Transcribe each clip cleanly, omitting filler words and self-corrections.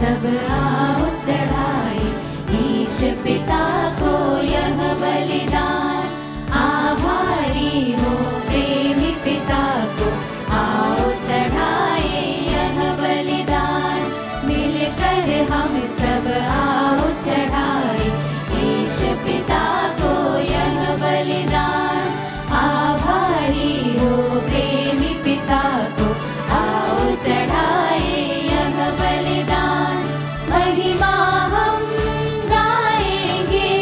सब आओ चढ़ाए ईश पिता को यह बलिदान। आभारी हो प्रेमी पिता को आओ चढ़ाए यह बलिदान। मिलकर हम सब आओ चढ़ाए ईश पिता को यह बलिदान। आभारी हो प्रेमी पिता को आओ चढ़ाए यह बलिदान। महिमा हम गाएंगे,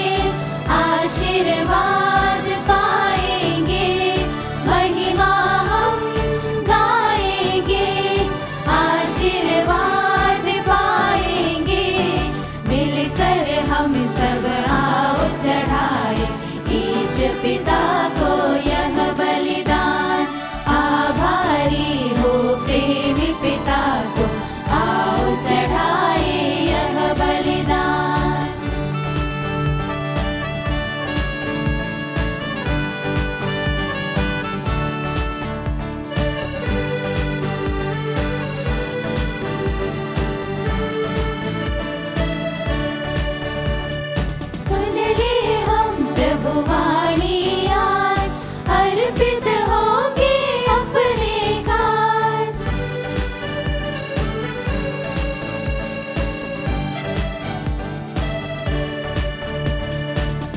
आशीर्वाद पाएंगे। महिमा हम गाएंगे, आशीर्वाद पाएंगे। मिलकर हम सब आओ चढ़ाए ईश पिता को यह बलिदान। आभारी हो प्रेमी पिता को आओ चढ़ाए यह बलिदान। सुन ले हम प्रभु वाणी आज, अर्पित होंगे अपने काज।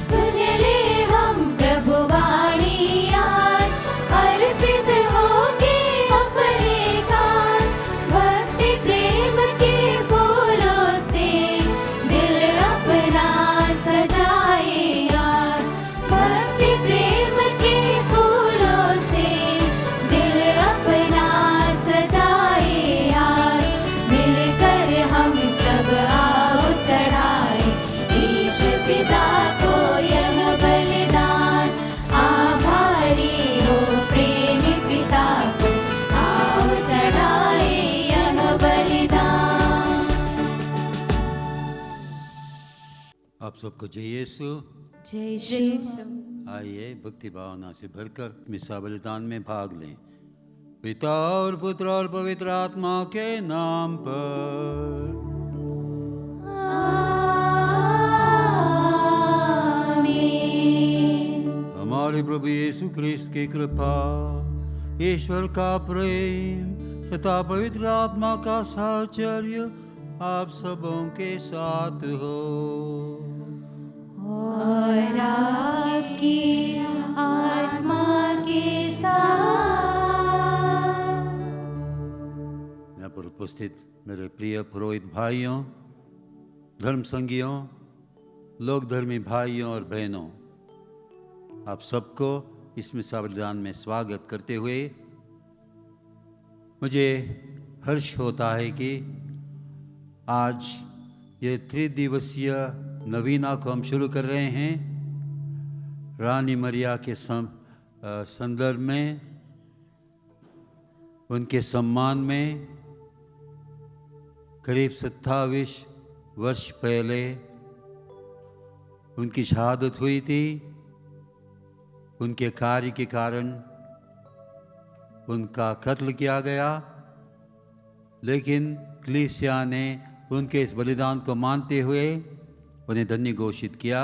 सुन ले हम प्रभु वाणी आज, अर्पित होंगे अपने काज। भक्ति प्रेम के फूलों से दिल अपना सजाए आज। भक्ति प्रेम के फूलों से दिल अपना सजाए आज। मिलकर हम सब आओ चढ़ाए ईश पिता को यह बलिदान। आभारी हो प्रेमी पिता को आओ चढ़ाए यह बलिदान। आप सबको जय यीशु। जय यीशु। आइए भक्ति भावना से भरकर मिसा बलिदान में भाग लें। पिता और पुत्र और पवित्र आत्मा के नाम पर। आमीन। हमारे प्रभु यीशु ख्रिस्त की कृपा, ईश्वर का प्रेम तथा पवित्र आत्मा का साहचर्य आप सबों के साथ हो। और आपकी आत्मा के साथ। यहाँ पर उपस्थित मेरे प्रिय पुरोहित भाइयों, धर्म संगियों, लोक धर्मी भाइयों और बहनों, आप सबको इस मिसा बलिदान में स्वागत करते हुए मुझे हर्ष होता है कि आज ये त्रिदिवसीय नवीना को हम शुरू कर रहे हैं। रानी मरिया के संदर्भ में, उनके सम्मान में करीब 27 वर्ष पहले उनकी शहादत हुई थी। उनके कार्य के कारण उनका कत्ल किया गया, लेकिन कलीसिया ने उनके इस बलिदान को मानते हुए उन्हें धन्य घोषित किया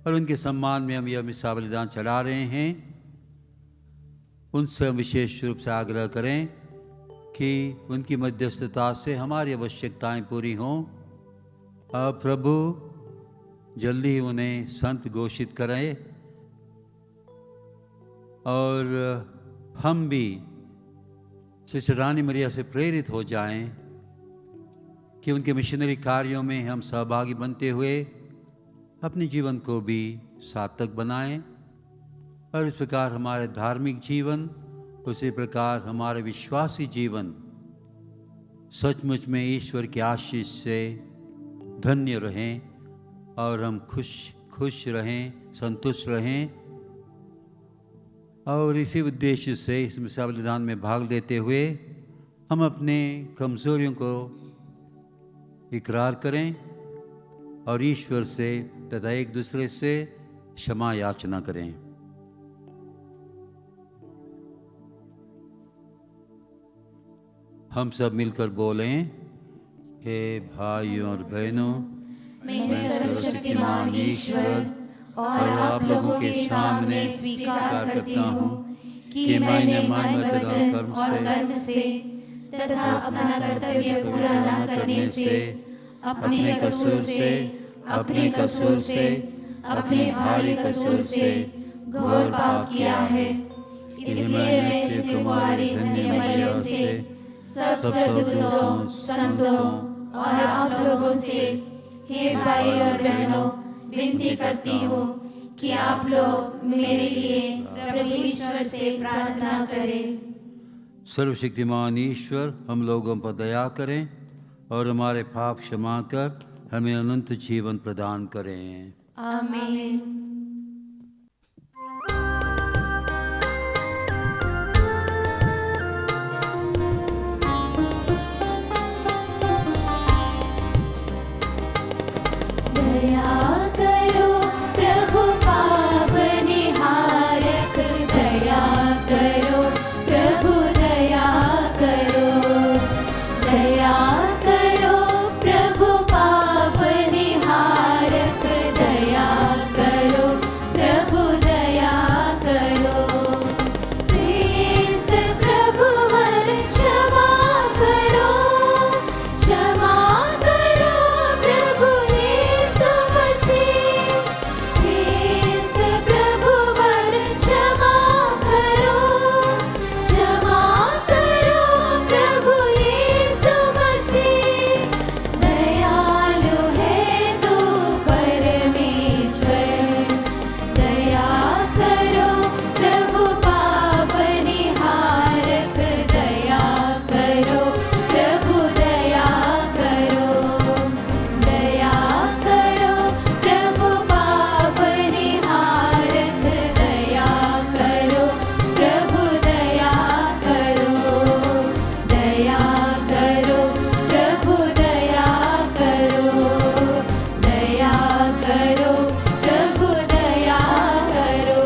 और उनके सम्मान में हम यह मिसा बलिदान चढ़ा रहे हैं। उनसे हम विशेष रूप से आग्रह करें कि उनकी मध्यस्थता से हमारी आवश्यकताएं पूरी हों। अब प्रभु जल्दी ही उन्हें संत घोषित करें और हम भी सिस्टर रानी मरिया से प्रेरित हो जाएं कि उनके मिशनरी कार्यों में हम सहभागी बनते हुए अपने जीवन को भी सार्थक बनाएं और इस प्रकार हमारे धार्मिक जीवन, उसी प्रकार हमारे विश्वासी जीवन सचमुच में ईश्वर की आशीष से धन्य रहें और हम खुश रहें, संतुष्ट रहें। और इसी उद्देश्य से इस मिसा बलिदान में भाग लेते हुए हम अपने कमज़ोरियों को इकरार करें और ईश्वर से तथा एक दूसरे से क्षमा याचना करें। हम सब मिलकर बोलें, हे भाइयों और बहनों, मैं सर्वशक्तिमान ईश्वर और आप लोगों के सामने स्वीकार करती हूँ कि मैंने मन, वचन और कर्म से तथा अपना कर्तव्य पूरा न करने से अपने कसूर से अपने भारी कसूर से घोर पाप किया है। इसलिए मैं तुम्हारी धन्य मरियम से सब स्वर्गदूतों, संतों और आप लोगों से, हे भाई और बहनों, विनती करती हूँ कि आप लोग मेरे लिए प्रभु ईश्वर से प्रार्थना करें। सर्वशक्तिमान ईश्वर हम लोगों पर दया करें और हमारे पाप क्षमा कर हमें अनंत जीवन प्रदान करें। आमीन। दया करो प्रभु पाप निहारक, दया करो प्रभु दया करो, दया करो प्रभु पाप निहारक, दया करो प्रभु दया करो। क्रिस्त प्रभु वर क्षमा करो, क्षमा करो प्रभु यीशु मसीह। क्रिस्त प्रभु वर क्षमा करो, क्षमा करो प्रभु यीशु मसीह। दयालु है तू परमेश्वर, दया करो प्रभु पाप निहारक, दया करो प्रभु दया करो, दया करो प्रभु पाप निहारक, दया करो प्रभु दया करो, दया करो प्रभु दया करो, दया करो प्रभु दया करो।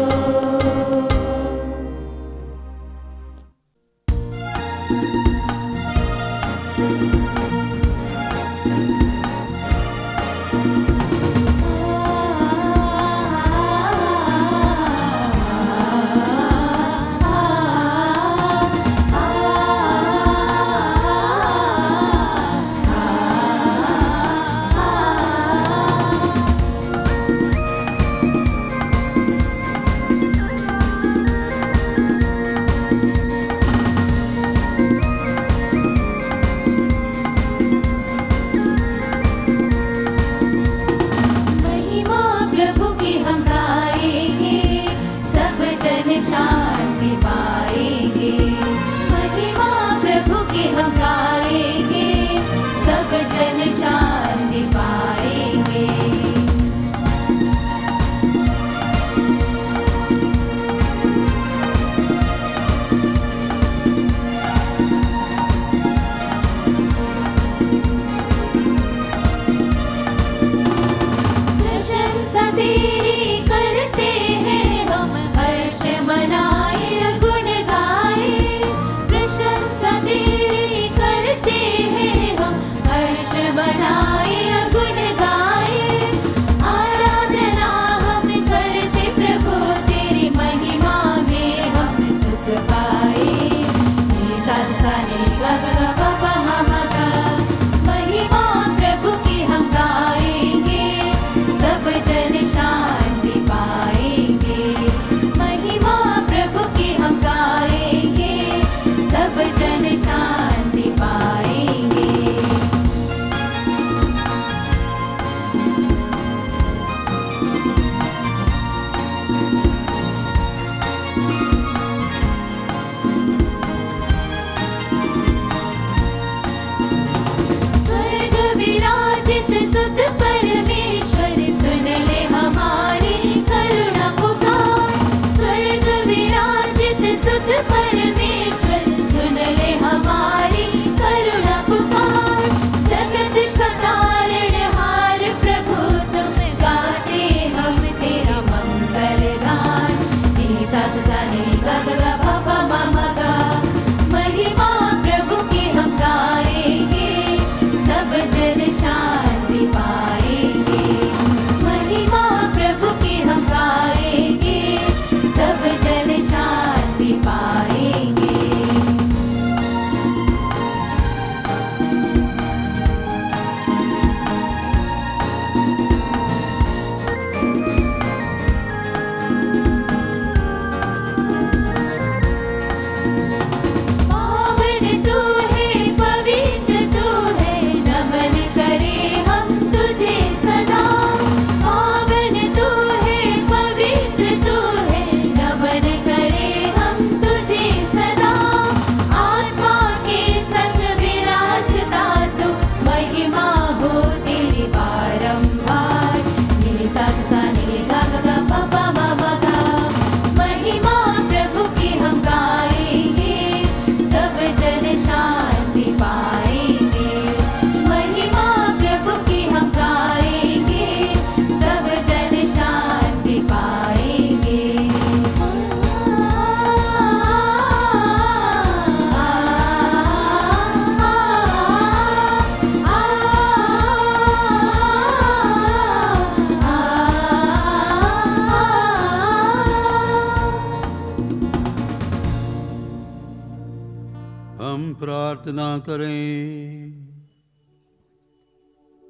प्रार्थना करें।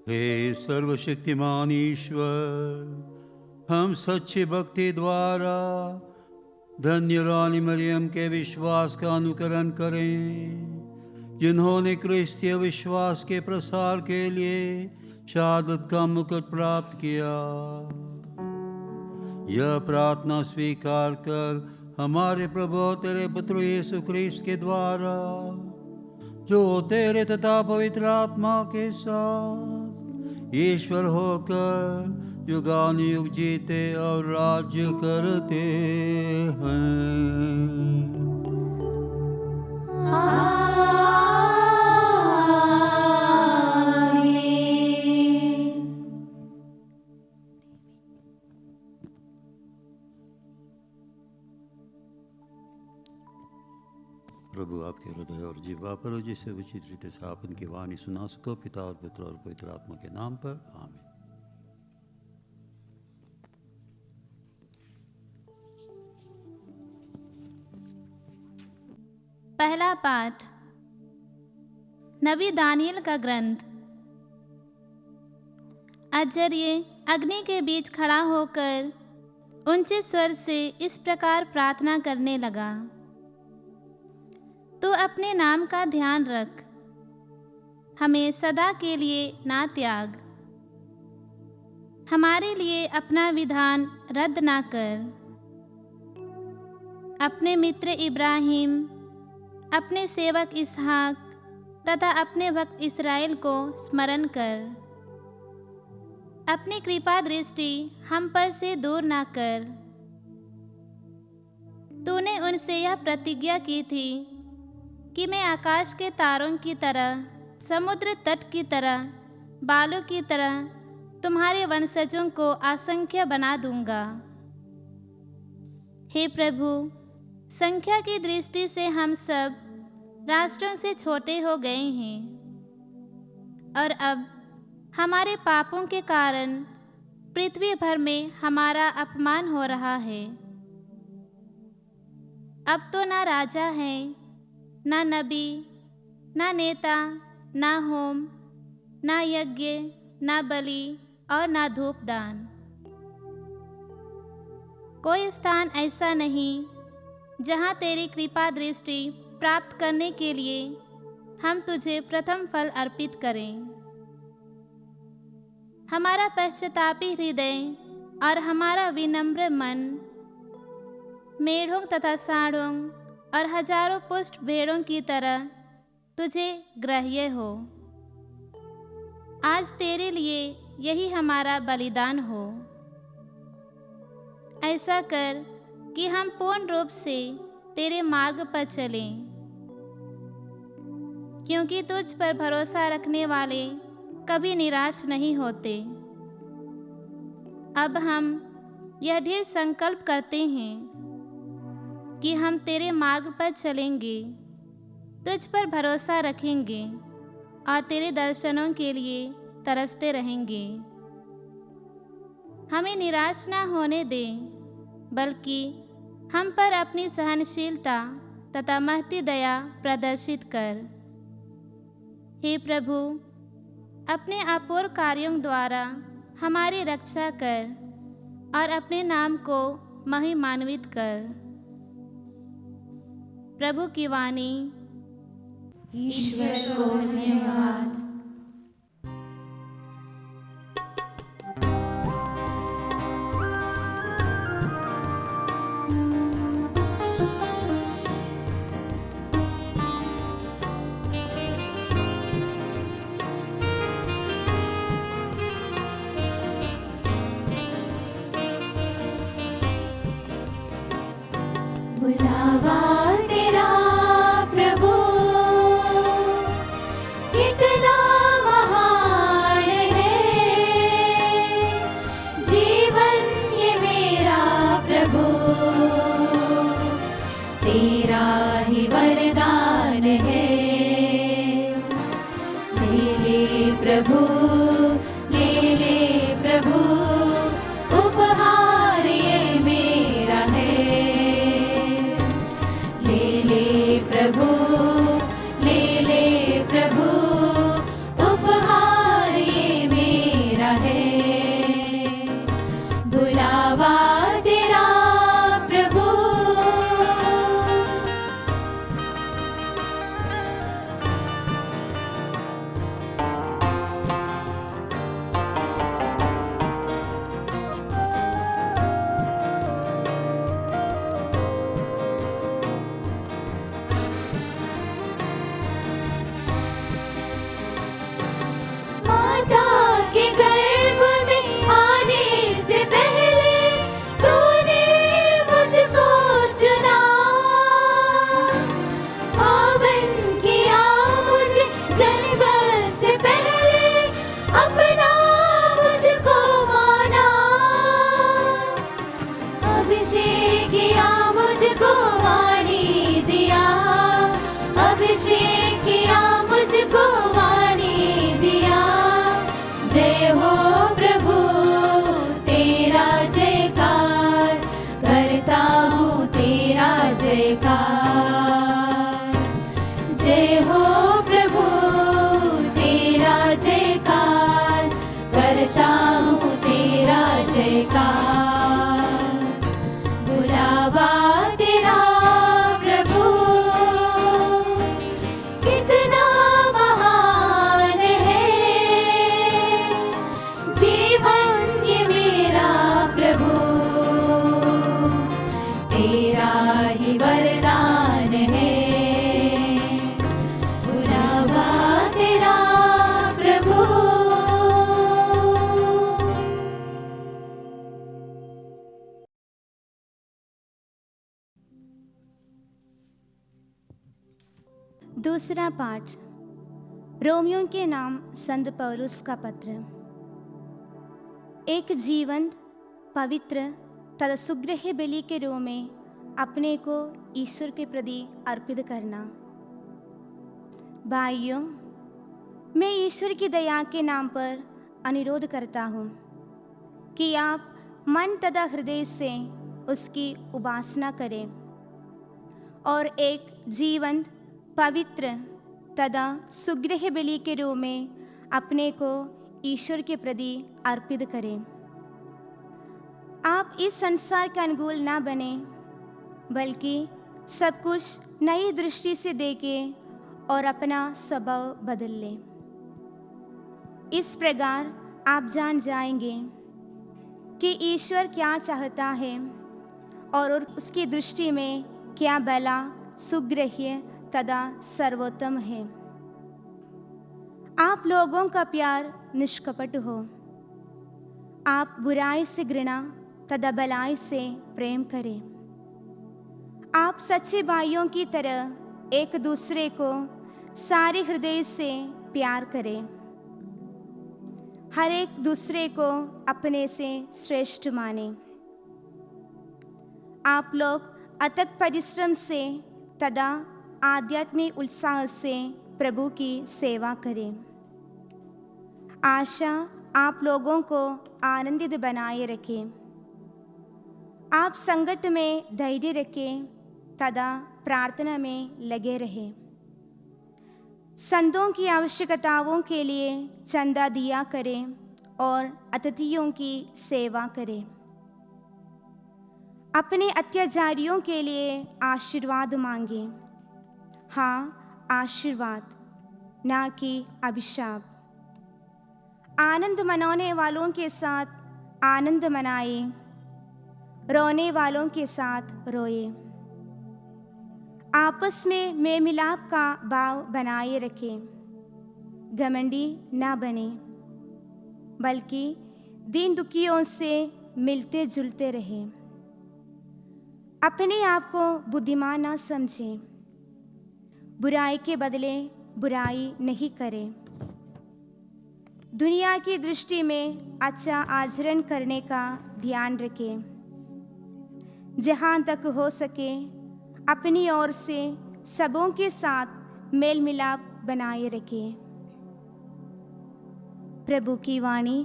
हे सर्वशक्तिमान ईश्वर, हम सच्ची भक्ति द्वारा धन्य रानी मरियम के विश्वास का अनुकरण करें, जिन्होंने क्रिस्तीय विश्वास के प्रसार के लिए शहादत का मुकुट प्राप्त किया। यह प्रार्थना स्वीकार कर हमारे प्रभु तेरे पुत्र यीशु ख्रीस्त के द्वारा, जो तेरे तथा पवित्र आत्मा के साथ ईश्वर होकर युगानुयुग जीते और राज्य करते हैं। प्रभु आपके हृदय और जीवा पर हो, जिससे उचित रीति से आप उनकी वाणी सुना सको। पिता और पुत्र और पवित्र आत्मा के नाम पर आमीन। पहला पाठ नबी दानियल का ग्रंथ। अजर्य अग्नि के बीच खड़ा होकर ऊंचे स्वर से इस प्रकार प्रार्थना करने लगा, तो अपने नाम का ध्यान रख, हमें सदा के लिए ना त्याग, हमारे लिए अपना विधान रद्द ना कर। अपने मित्र इब्राहिम, अपने सेवक इसहाक तथा अपने भक्त इस्राएल को स्मरण कर। अपनी कृपा दृष्टि हम पर से दूर ना कर। तूने उनसे यह प्रतिज्ञा की थी कि मैं आकाश के तारों की तरह, समुद्र तट की तरह, बालों की तरह तुम्हारे वंशजों को असंख्य बना दूंगा। हे प्रभु, संख्या की दृष्टि से हम सब राष्ट्रों से छोटे हो गए हैं, और अब हमारे पापों के कारण पृथ्वी भर में हमारा अपमान हो रहा है। अब तो ना राजा है, ना नबी, ना नेता, ना होम, ना यज्ञ, ना बलि और ना धूपदान। कोई स्थान ऐसा नहीं जहाँ तेरी कृपा दृष्टि प्राप्त करने के लिए हम तुझे प्रथम फल अर्पित करें। हमारा पश्चातापी हृदय और हमारा विनम्र मन मेढ़ों तथा सांडों और हजारों पुष्ट भेड़ों की तरह तुझे ग्राह्य हो। आज तेरे लिए यही हमारा बलिदान हो। ऐसा कर कि हम पूर्ण रूप से तेरे मार्ग पर चलें, क्योंकि तुझ पर भरोसा रखने वाले कभी निराश नहीं होते। अब हम यह दृढ़ संकल्प करते हैं कि हम तेरे मार्ग पर चलेंगे, तुझ पर भरोसा रखेंगे और तेरे दर्शनों के लिए तरसते रहेंगे। हमें निराश ना होने दे, बल्कि हम पर अपनी सहनशीलता तथा महती दया प्रदर्शित कर। हे प्रभु, अपने अपूर्व कार्यों द्वारा हमारी रक्षा कर और अपने नाम को महिमान्वित कर। प्रभु की वाणी। ईश्वर को धन्यवाद। बुलावा तेरा प्रभु कितना महान है, जीवन ये मेरा प्रभु तेरा ही वरदान है। ले ले प्रभु, ले ले प्रभु, उपहार ये मेरा है। जयकार बुलावा तेरा प्रभु कितना महान है जीवन ये मेरा प्रभु तेरा ही वरदान है बुलावा तेरा प्रभु। दूसरा पाठ रोमियों के नाम संत पौलुस का पत्र। एक जीवंत पवित्र तथा सुग्रह बलि के रूप में अपने को ईश्वर के प्रति अर्पित करना। भाइयों, मैं ईश्वर की दया के नाम पर अनुरोध करता हूँ कि आप मन तथा हृदय से उसकी उपासना करें और एक जीवंत पवित्र तथा सुग्रह बलि के रूप में अपने को ईश्वर के प्रति अर्पित करें। आप इस संसार के अनुकूल ना बने, बल्कि सब कुछ नई दृष्टि से देखें और अपना स्वभाव बदल लें। इस प्रकार आप जान जाएंगे कि ईश्वर क्या चाहता है और उसकी दृष्टि में क्या भला, सुग्रह्य तथा सर्वोत्तम है। आप लोगों का प्यार निष्कपट हो। आप बुराई से घृणा तथा भलाई से प्रेम करें। आप सच्चे भाइयों की तरह एक दूसरे को सारे हृदय से प्यार करें। हर एक दूसरे को अपने से श्रेष्ठ माने। आप लोग अथक परिश्रम से तथा आध्यात्मिक उत्साह से प्रभु की सेवा करें। आशा आप लोगों को आनंदित बनाए रखें। आप संकट में धैर्य रखें तथा प्रार्थना में लगे रहें। संतों की आवश्यकताओं के लिए चंदा दिया करें और अतिथियों की सेवा करें। अपने अत्याचारियों के लिए आशीर्वाद मांगें। हाँ, आशीर्वाद, ना कि अभिशाप। आनंद मनाने वालों के साथ आनंद मनाए, रोने वालों के साथ रोए। आपस में मेल मिलाप का भाव बनाए रखें। घमंडी ना बने, बल्कि दीन दुखियों से मिलते जुलते रहें। अपने आप को बुद्धिमान ना समझें। बुराई के बदले बुराई नहीं करें। दुनिया की दृष्टि में अच्छा आचरण करने का ध्यान रखें। जहाँ तक हो सके अपनी ओर से सबों के साथ मेल मिलाप बनाए रखें। प्रभु की वाणी।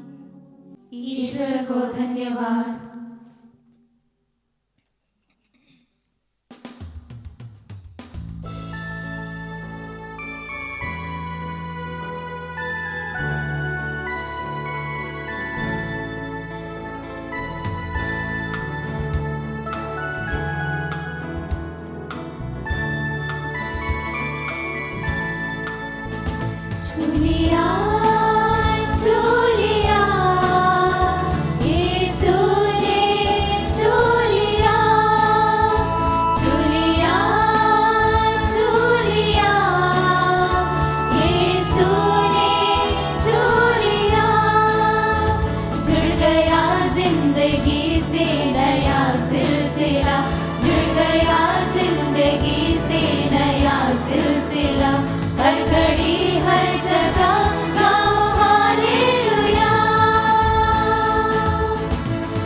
ईश्वर को धन्यवाद। चुलिया चुलिया यीशु ने चुलिया चुलिया चुलिया यीशु ने चुलिया जुड़ गया जिंदगी से नया सिलसिला जुड़ गया जिंदगी से नया सिलसिला हर घड़ी हर जगह गाओ hallelujah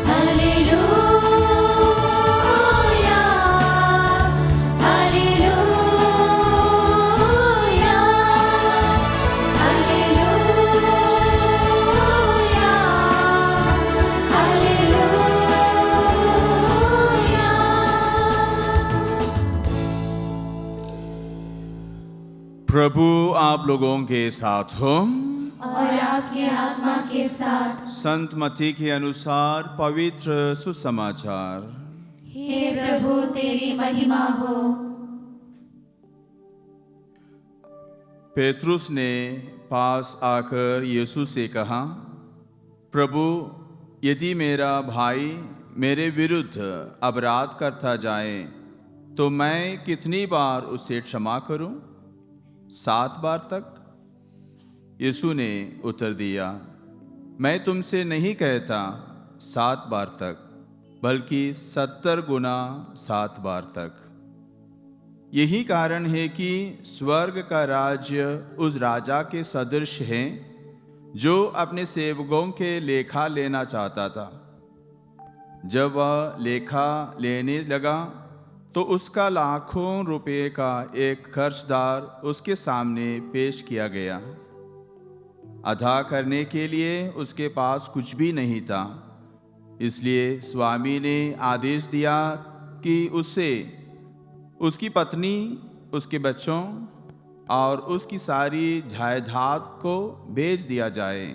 hallelujah hallelujah hallelujah hallelujah. प्रभु आप लोगों के साथ हो। और आपके आत्मा के साथ। संत मत्ती के अनुसार पवित्र सुसमाचार। हे प्रभु तेरी महिमा हो। पेतरुस ने पास आकर यीशु से कहा, प्रभु, यदि मेरा भाई मेरे विरुद्ध अपराध करता जाए तो मैं कितनी बार उसे क्षमा करूं? 7 बार तक? यीशु ने उत्तर दिया, मैं तुमसे नहीं कहता 7 बार तक, बल्कि 70 गुना 7 बार तक। यही कारण है कि स्वर्ग का राज्य उस राजा के सदृश है जो अपने सेवकों के लेखा लेना चाहता था। जब वह लेखा लेने लगा तो उसका लाखों रुपए का एक कर्जदार उसके सामने पेश किया गया। अदा करने के लिए उसके पास कुछ भी नहीं था। इसलिए स्वामी ने आदेश दिया कि उसे, उसकी पत्नी, उसके बच्चों और उसकी सारी जायदाद को बेच दिया जाए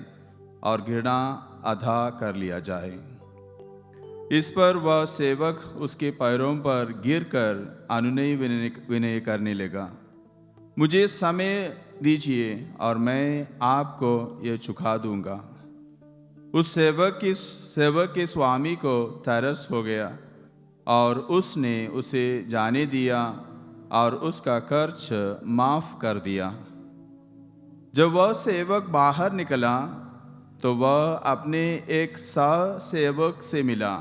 और घृणा अदा कर लिया जाए। इस पर वह सेवक उसके पैरों पर गिरकर अनुनय विनय करने लगा, मुझे समय दीजिए और मैं आपको यह चुका दूंगा। उस सेवक के स्वामी को तरस हो गया और उसने उसे जाने दिया और उसका कर्ज माफ कर दिया। जब वह सेवक बाहर निकला तो वह अपने एक सहसेवक से मिला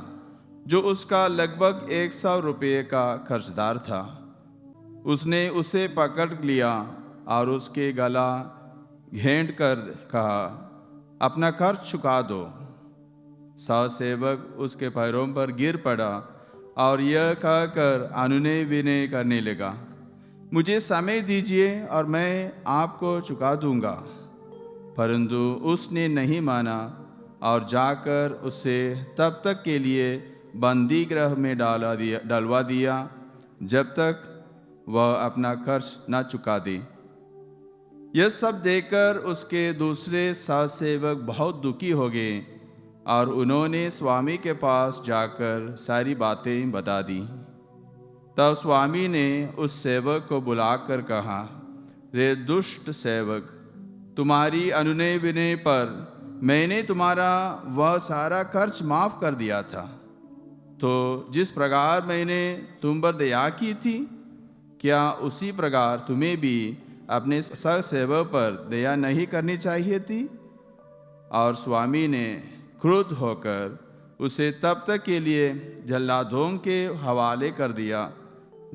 जो उसका लगभग 100 रुपये का कर्जदार था। उसने उसे पकड़ लिया और उसके गला घेंट कर कहा, अपना कर्ज चुका दो। सहसेवक उसके पैरों पर गिर पड़ा और यह कहकर अनुनय विनय करने लगा, मुझे समय दीजिए और मैं आपको चुका दूंगा। परंतु उसने नहीं माना और जाकर उसे तब तक के लिए बंदी गृह में डलवा दिया जब तक वह अपना कर्ज न चुका दे। यह सब देखकर उसके दूसरे सहसेवक बहुत दुखी हो गए और उन्होंने स्वामी के पास जाकर सारी बातें बता दी। तब स्वामी ने उस सेवक को बुलाकर कहा, रे दुष्ट सेवक, तुम्हारी अनुनय विनय पर मैंने तुम्हारा वह सारा कर्ज माफ कर दिया था। तो जिस प्रकार मैंने तुम पर दया की थी, क्या उसी प्रकार तुम्हें भी अपने सहसेवक पर दया नहीं करनी चाहिए थी? और स्वामी ने क्रुद्ध होकर उसे तब तक के लिए जल्लादों के हवाले कर दिया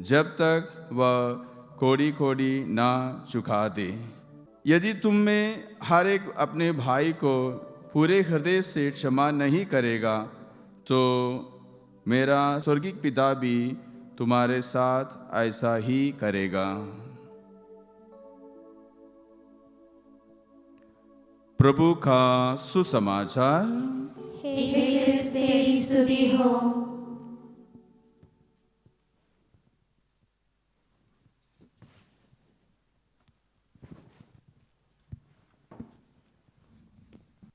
जब तक वह कोड़ी कोड़ी ना चुका दे। यदि तुम में हर एक अपने भाई को पूरे हृदय से क्षमा नहीं करेगा तो मेरा स्वर्गीय पिता भी तुम्हारे साथ ऐसा ही करेगा। प्रभु का सुसमाचार। हे क्रिस्त तेरी स्तुति हो।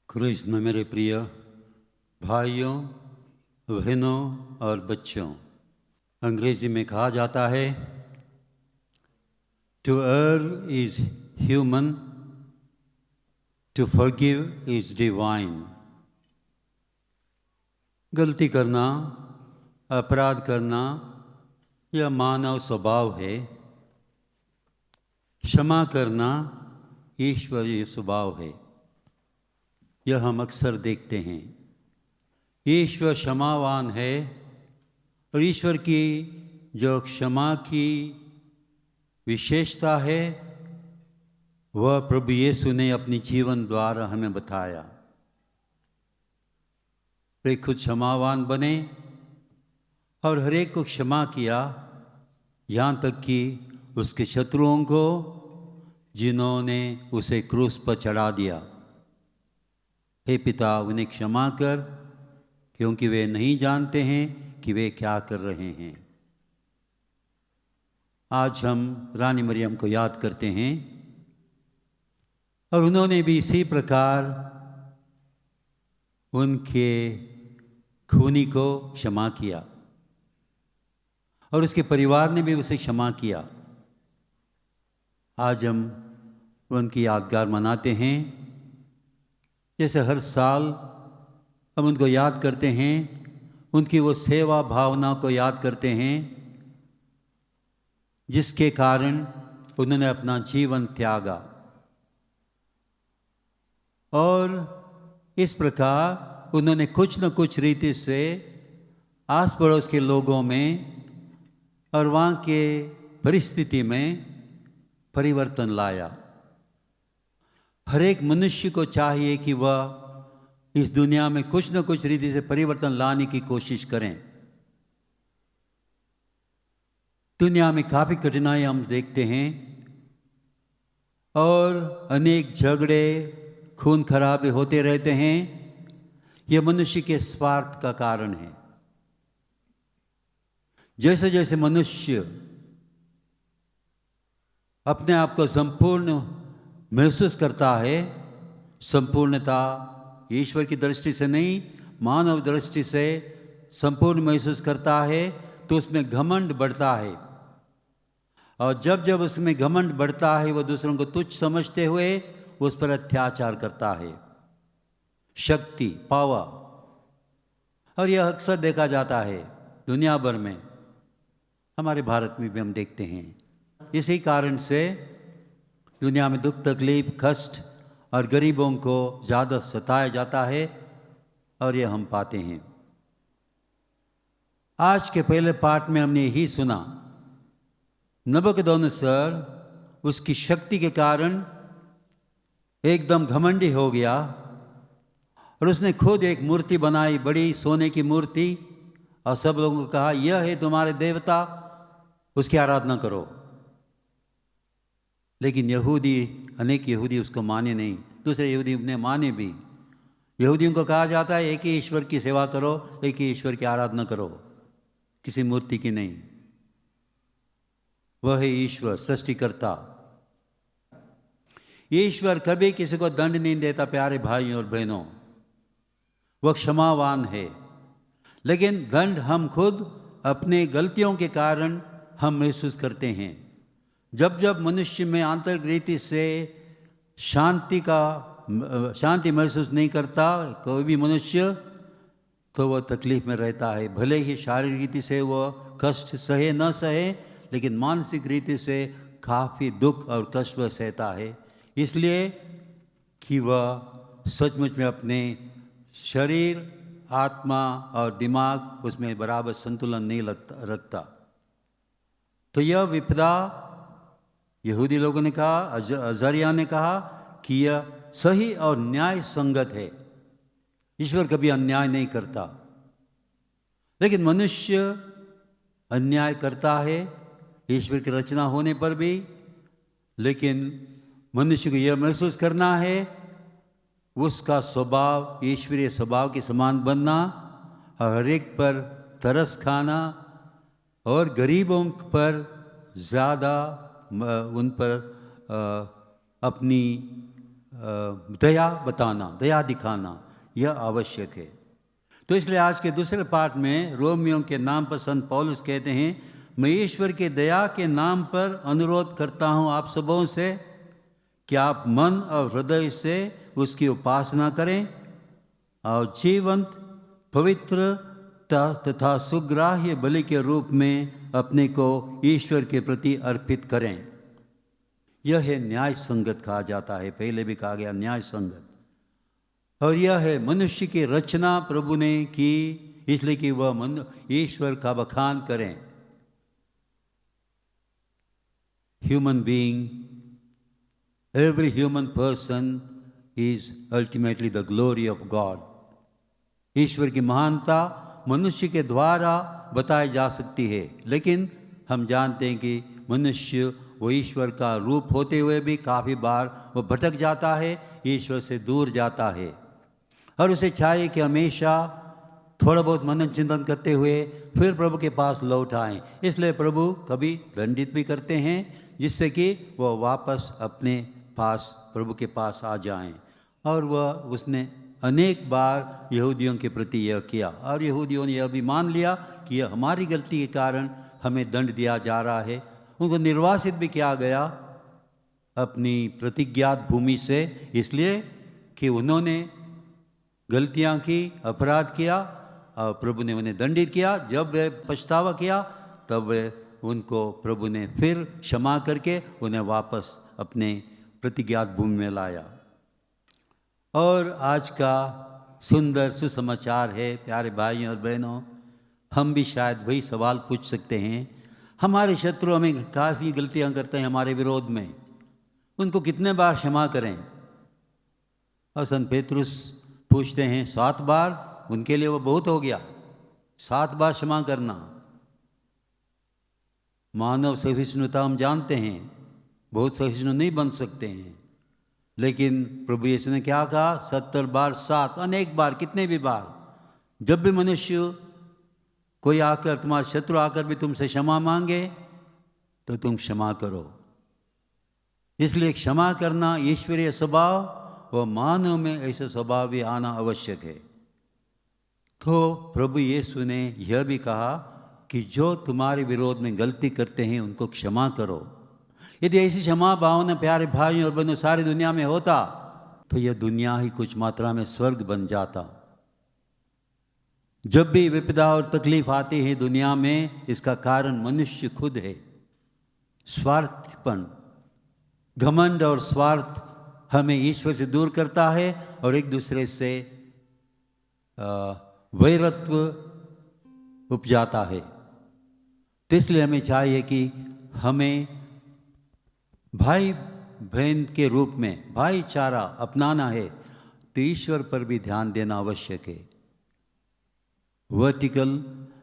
क्रिस्त में मेरे प्रिय भाइयों, बहनों और बच्चों, अंग्रेजी में कहा जाता है, to err is human, to forgive is divine। गलती करना, अपराध करना यह मानव स्वभाव है। क्षमा करना ईश्वरीय स्वभाव है। यह हम अक्सर देखते हैं। ईश्वर क्षमावान है और ईश्वर की जो क्षमा की विशेषता है वह प्रभु यीशु ने अपनी जीवन द्वारा हमें बताया। वे खुद क्षमावान बने और हर एक को क्षमा किया, यहाँ तक कि उसके शत्रुओं को जिन्होंने उसे क्रूस पर चढ़ा दिया। हे पिता, उन्हें क्षमा कर, क्योंकि वे नहीं जानते हैं कि वे क्या कर रहे हैं। आज हम रानी मरियम को याद करते हैं। और उन्होंने भी इसी प्रकार उनके खूनी को क्षमा किया और उसके परिवार ने भी उसे क्षमा किया। आज हम उनकी यादगार मनाते हैं। जैसे हर साल हम उनको याद करते हैं, उनकी वो सेवा भावना को याद करते हैं जिसके कारण उन्होंने अपना जीवन त्यागा। और इस प्रकार उन्होंने कुछ न कुछ रीति से आस पड़ोस के लोगों में और वहाँ के परिस्थिति में परिवर्तन लाया। हर एक मनुष्य को चाहिए कि वह इस दुनिया में कुछ न कुछ रीति से परिवर्तन लाने की कोशिश करें। दुनिया में काफ़ी कठिनाई हम देखते हैं और अनेक झगड़े खून खराबे होते रहते हैं। यह मनुष्य के स्वार्थ का कारण है। जैसे जैसे मनुष्य अपने आप को संपूर्ण महसूस करता है, संपूर्णता ईश्वर की दृष्टि से नहीं मानव दृष्टि से संपूर्ण महसूस करता है, तो उसमें घमंड बढ़ता है। और जब जब उसमें घमंड बढ़ता है, वह दूसरों को तुच्छ समझते हुए उस पर अत्याचार करता है। शक्ति, पावर, और यह अक्सर देखा जाता है दुनिया भर में, हमारे भारत में भी हम देखते हैं। इसी कारण से दुनिया में दुख तकलीफ कष्ट और गरीबों को ज़्यादा सताया जाता है और यह हम पाते हैं। आज के पहले पाठ में हमने यही सुना, नबूकदनेस्सर उसकी शक्ति के कारण एकदम घमंडी हो गया और उसने खुद एक मूर्ति बनाई, बड़ी सोने की मूर्ति, और सब लोगों को कहा यह है तुम्हारे देवता, उसकी आराधना करो। लेकिन अनेक यहूदी उसको माने नहीं, दूसरे यहूदी ने माने भी। यहूदियों को कहा जाता है एक ही ईश्वर की सेवा करो, एक ही ईश्वर की आराधना करो, किसी मूर्ति की नहीं। वह है ईश्वर सृष्टिकर्ता। ईश्वर कभी किसी को दंड नहीं देता प्यारे भाइयों और बहनों, वह क्षमावान है। लेकिन दंड हम खुद अपने गलतियों के कारण हम महसूस करते हैं। जब जब मनुष्य में आंतरिक रीति से शांति महसूस नहीं करता कोई भी मनुष्य, तो वह तकलीफ में रहता है। भले ही शारीरिक रीति से वह कष्ट सहे न सहे, लेकिन मानसिक रीति से काफ़ी दुख और कष्ट वह सहता है, इसलिए कि वह सचमुच में अपने शरीर, आत्मा और दिमाग उसमें बराबर संतुलन नहीं रखता। तो यह विपदा यहूदी लोगों ने कहा, अज़रिया ने कहा कि यह सही और न्याय संगत है। ईश्वर कभी अन्याय नहीं करता, लेकिन मनुष्य अन्याय करता है ईश्वर की रचना होने पर भी। लेकिन मनुष्य को यह महसूस करना है उसका स्वभाव ईश्वरीय स्वभाव के समान बनना और हर एक पर तरस खाना और गरीबों पर ज़्यादा उन पर अपनी दया बताना, दया दिखाना, यह आवश्यक है। तो इसलिए आज के दूसरे पाठ में रोमियों के नाम पर संत पौलुस कहते हैं, मैं ईश्वर की दया के नाम पर अनुरोध करता हूँ आप सबों से कि आप मन और हृदय से उसकी उपासना करें और जीवंत, पवित्र तथा सुग्राह्य बलि के रूप में अपने को ईश्वर के प्रति अर्पित करें। यह है न्याय संगत कहा जाता है, पहले भी कहा गया न्याय संगत। और यह है मनुष्य की रचना प्रभु ने की, इसलिए कि वह ईश्वर का बखान करें। Human being, every human person is ultimately the glory of God. ईश्वर की महानता मनुष्य के द्वारा बताई जा सकती है, लेकिन हम जानते हैं कि मनुष्य वो ईश्वर का रूप होते हुए भी काफ़ी बार वो भटक जाता है, ईश्वर से दूर जाता है। और उसे चाहिए कि हमेशा थोड़ा बहुत मनन चिंतन करते हुए फिर प्रभु के पास लौट आएं। इसलिए प्रभु कभी दंडित भी करते हैं जिससे कि वह वापस अपने प्रभु के पास आ जाएं। और वह उसने अनेक बार यहूदियों के प्रति यह किया, और यहूदियों ने यह भी मान लिया कि यह हमारी गलती के कारण हमें दंड दिया जा रहा है। उनको निर्वासित भी किया गया अपनी प्रतिज्ञात भूमि से, इसलिए कि उन्होंने गलतियां की, अपराध किया, और प्रभु ने उन्हें दंडित किया। जब वे पछतावा किया तब वे उनको प्रभु ने फिर क्षमा करके उन्हें वापस अपने प्रतिज्ञात भूमि में लाया। और आज का सुंदर सुसमाचार है प्यारे भाइयों और बहनों, हम भी शायद वही सवाल पूछ सकते हैं। हमारे शत्रु हमें काफ़ी गलतियां करते हैं हमारे विरोध में, उनको कितने बार क्षमा करें? और संत पेतरुस पूछते हैं 7 बार, उनके लिए वो बहुत हो गया 7 बार क्षमा करना। मानव सहिष्णुता हम जानते हैं, बहुत सहिष्णु नहीं बन सकते हैं, लेकिन प्रभु यीशु ने क्या कहा? 70 बार 7, अनेक बार, कितने भी बार। जब भी मनुष्य कोई आकर, तुम्हारा शत्रु आकर भी तुमसे क्षमा मांगे तो तुम क्षमा करो। इसलिए क्षमा करना ईश्वरीय स्वभाव व मानव में ऐसा स्वभाव भी आना आवश्यक है। तो प्रभु यीशु ने यह भी कहा कि जो तुम्हारे विरोध में गलती करते हैं उनको क्षमा करो। यदि ऐसी क्षमा भावना प्यारे भाइयों और बहनों सारी दुनिया में होता तो यह दुनिया ही कुछ मात्रा में स्वर्ग बन जाता। जब भी विपदा और तकलीफ आती है दुनिया में, इसका कारण मनुष्य खुद है। स्वार्थपन, घमंड और स्वार्थ हमें ईश्वर से दूर करता है और एक दूसरे से वैरत्व उपजाता है। तो इसलिए हमें चाहिए कि हमें भाई बहन के रूप में भाईचारा अपनाना है, तो ईश्वर पर भी ध्यान देना आवश्यक है। Vertical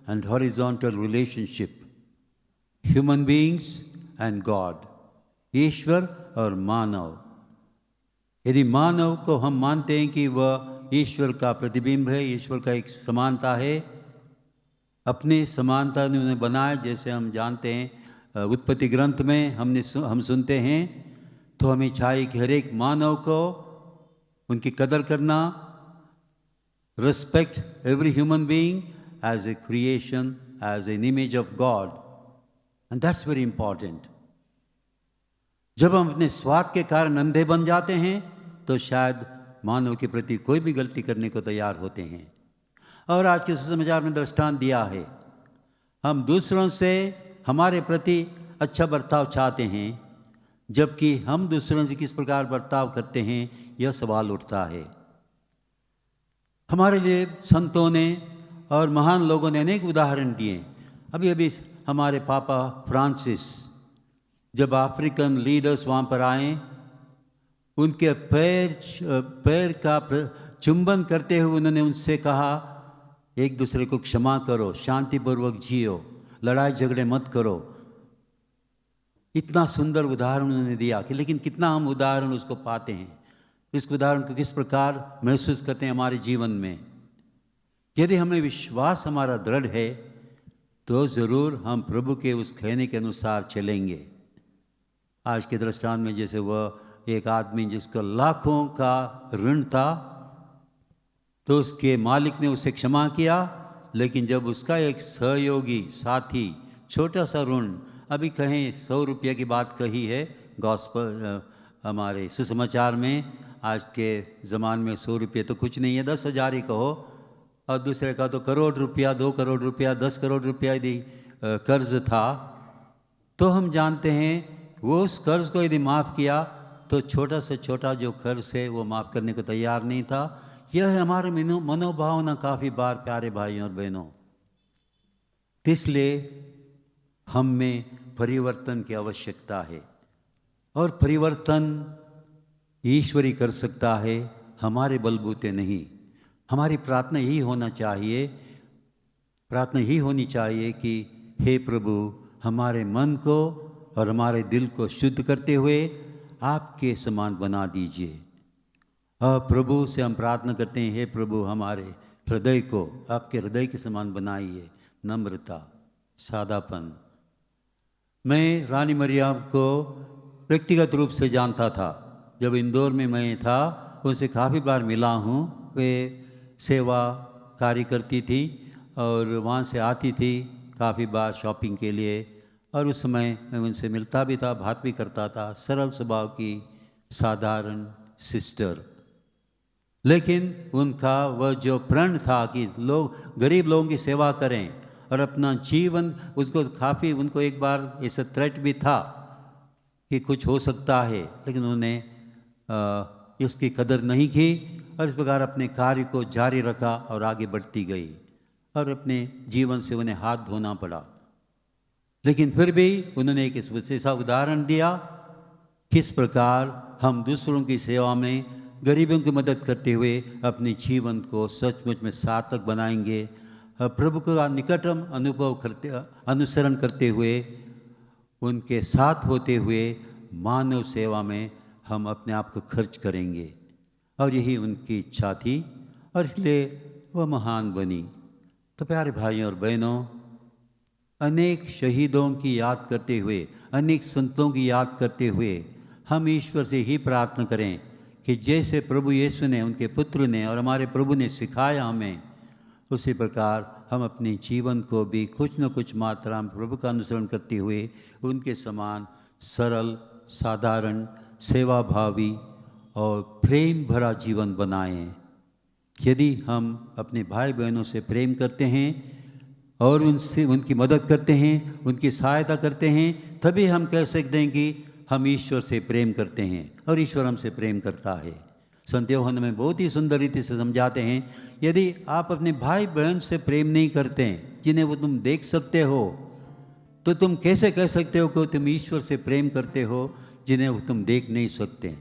and horizontal relationship, human beings and God, ईश्वर और मानव। यदि मानव को हम मानते हैं कि वह ईश्वर का प्रतिबिंब है, ईश्वर का एक समानता है, अपनी समानता ने उन्हें बनाया, जैसे हम जानते हैं उत्पत्ति ग्रंथ में हम सुनते हैं, तो हमें चाहिए कि हर एक मानव को उनकी कदर करना, respect every human being as a creation, as an image of God, and that's very important. जब हम अपने स्वार्थ के कारण अंधे बन जाते हैं तो शायद मानव के प्रति कोई भी गलती करने को तैयार होते हैं। और आज के सुसमाचार में दृष्टांत दिया है, हम दूसरों से हमारे प्रति अच्छा बर्ताव चाहते हैं, जबकि हम दूसरों से किस प्रकार बर्ताव करते हैं यह सवाल उठता है। हमारे लिए संतों ने और महान लोगों ने अनेक उदाहरण दिए। अभी अभी हमारे पापा फ्रांसिस जब अफ्रीकन लीडर्स वहाँ पर आए, उनके पैर का चुंबन करते हुए उन्होंने उनसे कहा, एक दूसरे को क्षमा करो, शांतिपूर्वक जियो, लड़ाई झगड़े मत करो। इतना सुंदर उदाहरण उन्होंने दिया कि लेकिन कितना हम उदाहरण उसको पाते हैं, इस उदाहरण को किस प्रकार महसूस करते हैं हमारे जीवन में। यदि हमें विश्वास हमारा दृढ़ है तो ज़रूर हम प्रभु के उस कहने के अनुसार चलेंगे। आज के दृष्टांत में जैसे वह एक आदमी जिसका लाखों का ऋण था, तो उसके मालिक ने उसे क्षमा किया, लेकिन जब उसका एक सहयोगी साथी छोटा सा ऋण, अभी कहें 100 रुपये की बात कही है गॉस्पेल हमारे सुसमाचार में, आज के ज़माने में 100 रुपये तो कुछ नहीं है, 10,000 ही कहो, और दूसरे का तो करोड़ रुपया, 2 करोड़ रुपया, 10 करोड़ रुपया यदि कर्ज था, तो हम जानते हैं वो उस कर्ज को यदि माफ़ किया तो छोटा से छोटा जो कर्ज है वो माफ़ करने को तैयार नहीं था। यह है हमारे मनोभावना काफ़ी बार प्यारे भाइयों और बहनों। इसलिए हम में परिवर्तन की आवश्यकता है, और परिवर्तन ईश्वर ही कर सकता है, हमारे बलबूते नहीं। हमारी प्रार्थना यही होनी चाहिए कि हे प्रभु, हमारे मन को और हमारे दिल को शुद्ध करते हुए आपके समान बना दीजिए। और प्रभु से हम प्रार्थना करते हैं, हे प्रभु, हमारे हृदय को आपके हृदय के समान बनाइए। नम्रता, सादापन। मैं रानी मरियम को व्यक्तिगत रूप से जानता था, जब इंदौर में मैं था उनसे काफ़ी बार मिला हूँ। वे सेवा कार्य करती थी और वहाँ से आती थी काफ़ी बार शॉपिंग के लिए, और उस समय मैं उनसे मिलता भी था, बात भी करता था। सरल स्वभाव की साधारण सिस्टर, लेकिन उनका वह जो प्रण था कि लोग गरीब लोगों की सेवा करें और अपना जीवन, उसको काफ़ी, उनको एक बार ऐसा थ्रेट भी था कि कुछ हो सकता है, लेकिन उन्होंने इसकी कदर नहीं की और इस प्रकार अपने कार्य को जारी रखा और आगे बढ़ती गई, और अपने जीवन से उन्हें हाथ धोना पड़ा। लेकिन फिर भी उन्होंने एक ऐसा उदाहरण दिया किस प्रकार हम दूसरों की सेवा में गरीबों की मदद करते हुए अपने जीवन को सचमुच में सार्थक बनाएंगे, प्रभु का निकटतम अनुसरण करते हुए, उनके साथ होते हुए मानव सेवा में हम अपने आप को खर्च करेंगे। और यही उनकी इच्छा थी और इसलिए वह महान बनी। तो प्यारे भाइयों और बहनों, अनेक शहीदों की याद करते हुए, अनेक संतों की याद करते हुए हम ईश्वर से ही प्रार्थना करें कि जैसे प्रभु यीशु ने, उनके पुत्र ने और हमारे प्रभु ने सिखाया हमें, उसी प्रकार हम अपने जीवन को भी कुछ न कुछ मात्रा में प्रभु का अनुसरण करते हुए उनके समान सरल, साधारण, सेवाभावी और प्रेम भरा जीवन बनाएं। यदि हम अपने भाई बहनों से प्रेम करते हैं और उनसे उनकी मदद करते हैं, उनकी सहायता करते हैं, तभी हम कह सकते हैं कि हम ईश्वर से प्रेम करते हैं और ईश्वर हमसे प्रेम करता है। संत यूहन्ना में बहुत ही सुंदर रीति से समझाते हैं, यदि आप अपने भाई बहन से प्रेम नहीं करते हैं जिन्हें वो तुम देख सकते हो, तो तुम कैसे कह सकते हो कि तुम ईश्वर से प्रेम करते हो जिन्हें वो तुम देख नहीं सकते।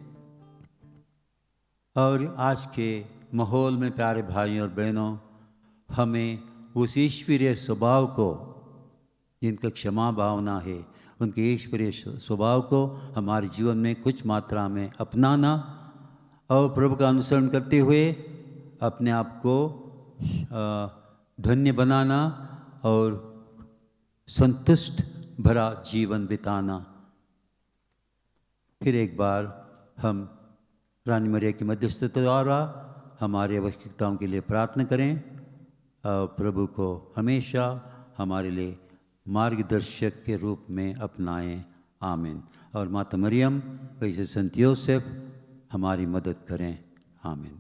और आज के माहौल में प्यारे भाइयों और बहनों, हमें उस ईश्वरीय स्वभाव को, जिनका क्षमा भावना है, उनके ईश्वरीय स्वभाव को हमारे जीवन में कुछ मात्रा में अपनाना और प्रभु का अनुसरण करते हुए अपने आप को धन्य बनाना और संतुष्ट भरा जीवन बिताना। फिर एक बार हम रानी मरिया की मध्यस्थता द्वारा हमारी आवश्यकताओं के लिए प्रार्थना करें और प्रभु को हमेशा हमारे लिए मार्गदर्शक के रूप में अपनाएं। आमीन। और माता मरियम वैसे संत योसेफ हमारी मदद करें। आमीन।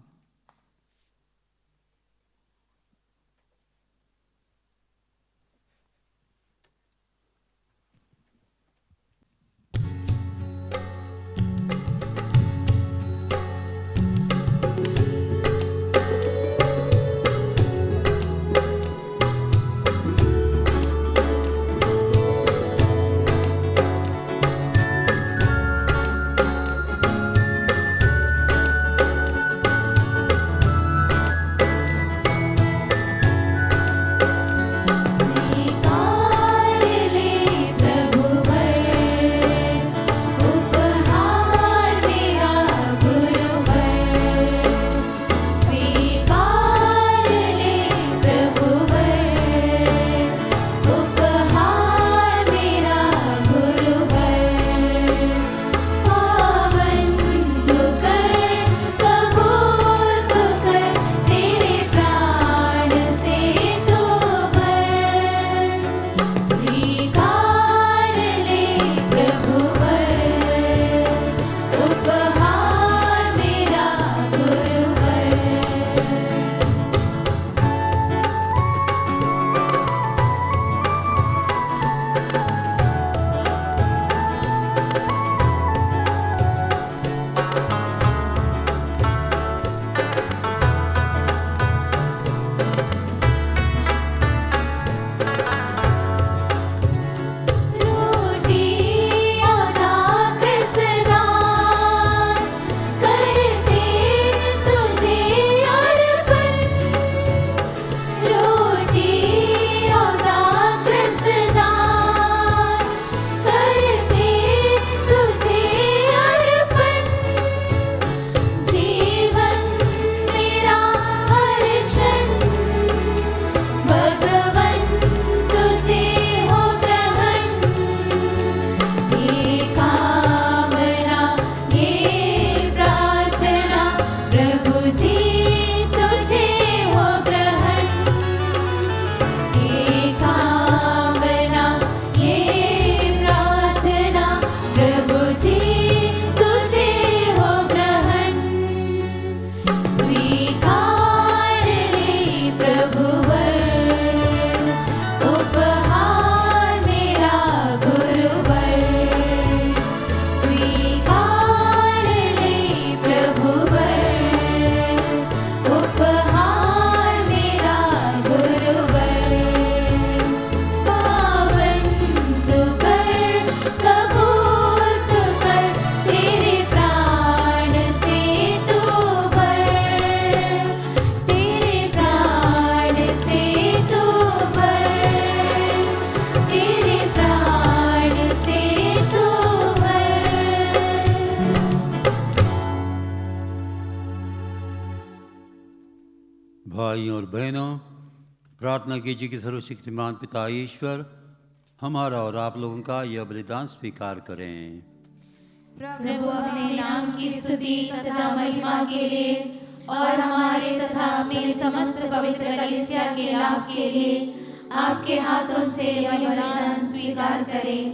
प्रार्थना कीजिए कि सर्वशक्तिमान पिता ईश्वर हमारा और आप लोगों का यह बलिदान स्वीकार करें। प्रभु अपने नाम की स्तुति तथा महिमा के लिए और हमारे तथा अपने समस्त पवित्र कलीसिया के लाभ के लिए आपके हाथों से यह बलिदान स्वीकार करें।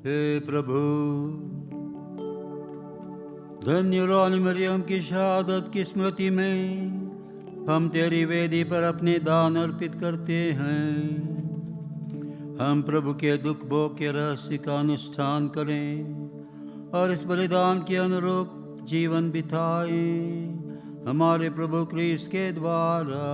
हे प्रभु, धन्य रानी मरियम की शहादत की स्मृति में हम तेरी वेदी पर अपने दान अर्पित करते हैं। हम प्रभु के दुख भोग के रहस्य का अनुष्ठान करें और इस बलिदान के अनुरूप जीवन बिताएं हमारे प्रभु क्रिस्त के द्वारा।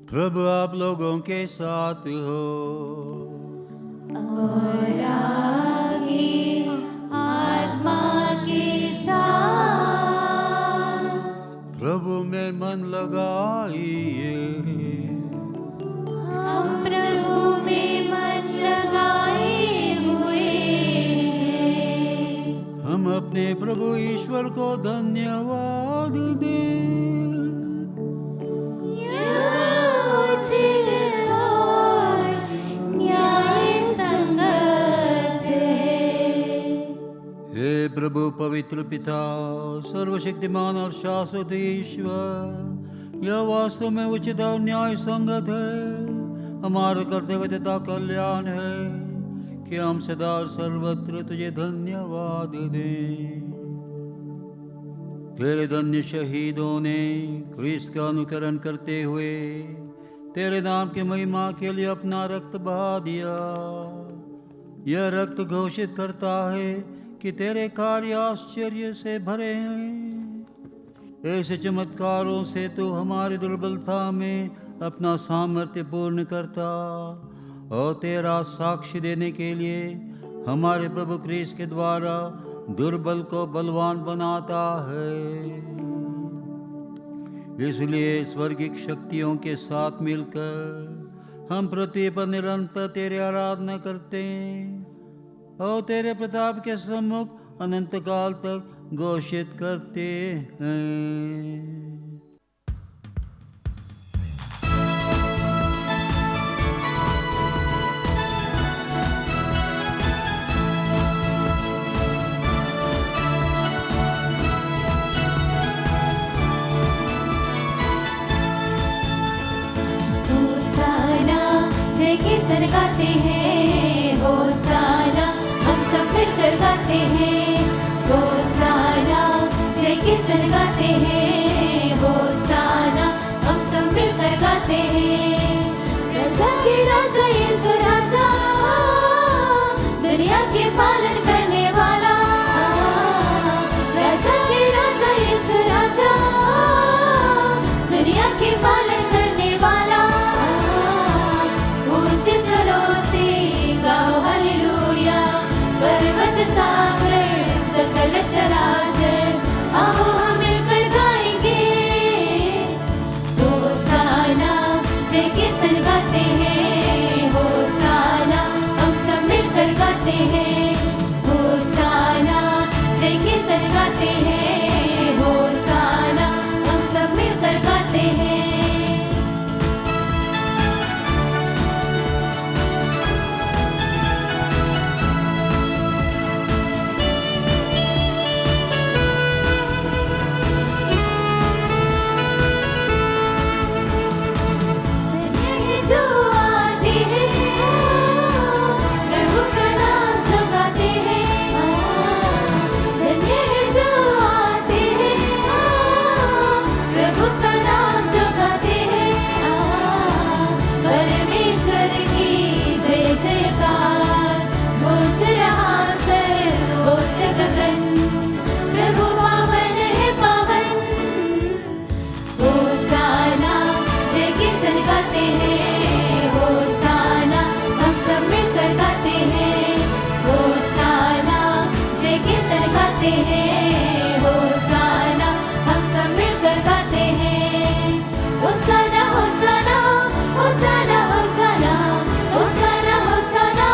प्रभु आप लोगों के साथ हो और आपकी आत्मा के साथ। प्रभु में मन लगाइए। हम प्रभु में मन लगाए हुए हैं। हम अपने प्रभु ईश्वर को धन्यवाद दें। हे प्रभु पवित्र पिता, सर्वशक्तिमान और शाश्वत ईश्वर, यह वास्तव में उचित और न्याय संगत है, हमारा कर्तव्य तथा कल्याण है कि हम सदा और सर्वत्र तुझे धन्यवाद दें। तेरे धन्य शहीदों ने क्रिस्त का अनुकरण करते हुए तेरे नाम की महिमा के लिए अपना रक्त बहा दिया। यह रक्त घोषित करता है कि तेरे कार्य आश्चर्य से भरे हैं। ऐसे चमत्कारों से तू हमारी दुर्बलता में अपना सामर्थ्य पूर्ण करता और तेरा साक्ष्य देने के लिए हमारे प्रभु क्रिस्त के द्वारा दुर्बल को बलवान बनाता है। इसलिए स्वर्गिक शक्तियों के साथ मिलकर हम पृथ्वी पर निरंतर तेरी आराधना करते हैं और तेरे प्रताप के सम्मुख अनंत काल तक घोषित करते हैं। कीर्तन गाते हैं होसाना, हम सब मिलकर गाते हैं होसाना। जय कीर्तन गाते हैं होसाना, हम सब मिलकर गाते हैं। राजा के राजा यीशु राजा, दुनिया के पालन करने वाला। राजा के राजा यीशु राजा, दुनिया के पालन करने वाला। ऊंचे स्वरों से गाओ हालेलुया, पर्वत सागर सकल चराचर, आओ हम मिलकर गाएंगे होसाना। जय कीर्तन गाते हैं होसाना, हम सब मिलकर गाते हैं होसाना। जय कीर्तन गाते हैं होसाना, हम सब मिलकर गाते हैं। जो आते हैं प्रभु का नाम जो गाते हैं, धन्य है जो आते हैं प्रभु का नाम जो गाते हैं। परमेश्वर की जय जयकार गूंज रहा सर्वोच्च गगन, प्रभु पावन है पावन होसाना। जय कीर्तन गाते हैं होसाना, हम सब मिलकर गाते हैं होसाना। जय कीर्तन गाते हैं होसाना, हम सब मिलकर गाते हैं होसाना होसाना होसाना होसाना होसाना होसाना।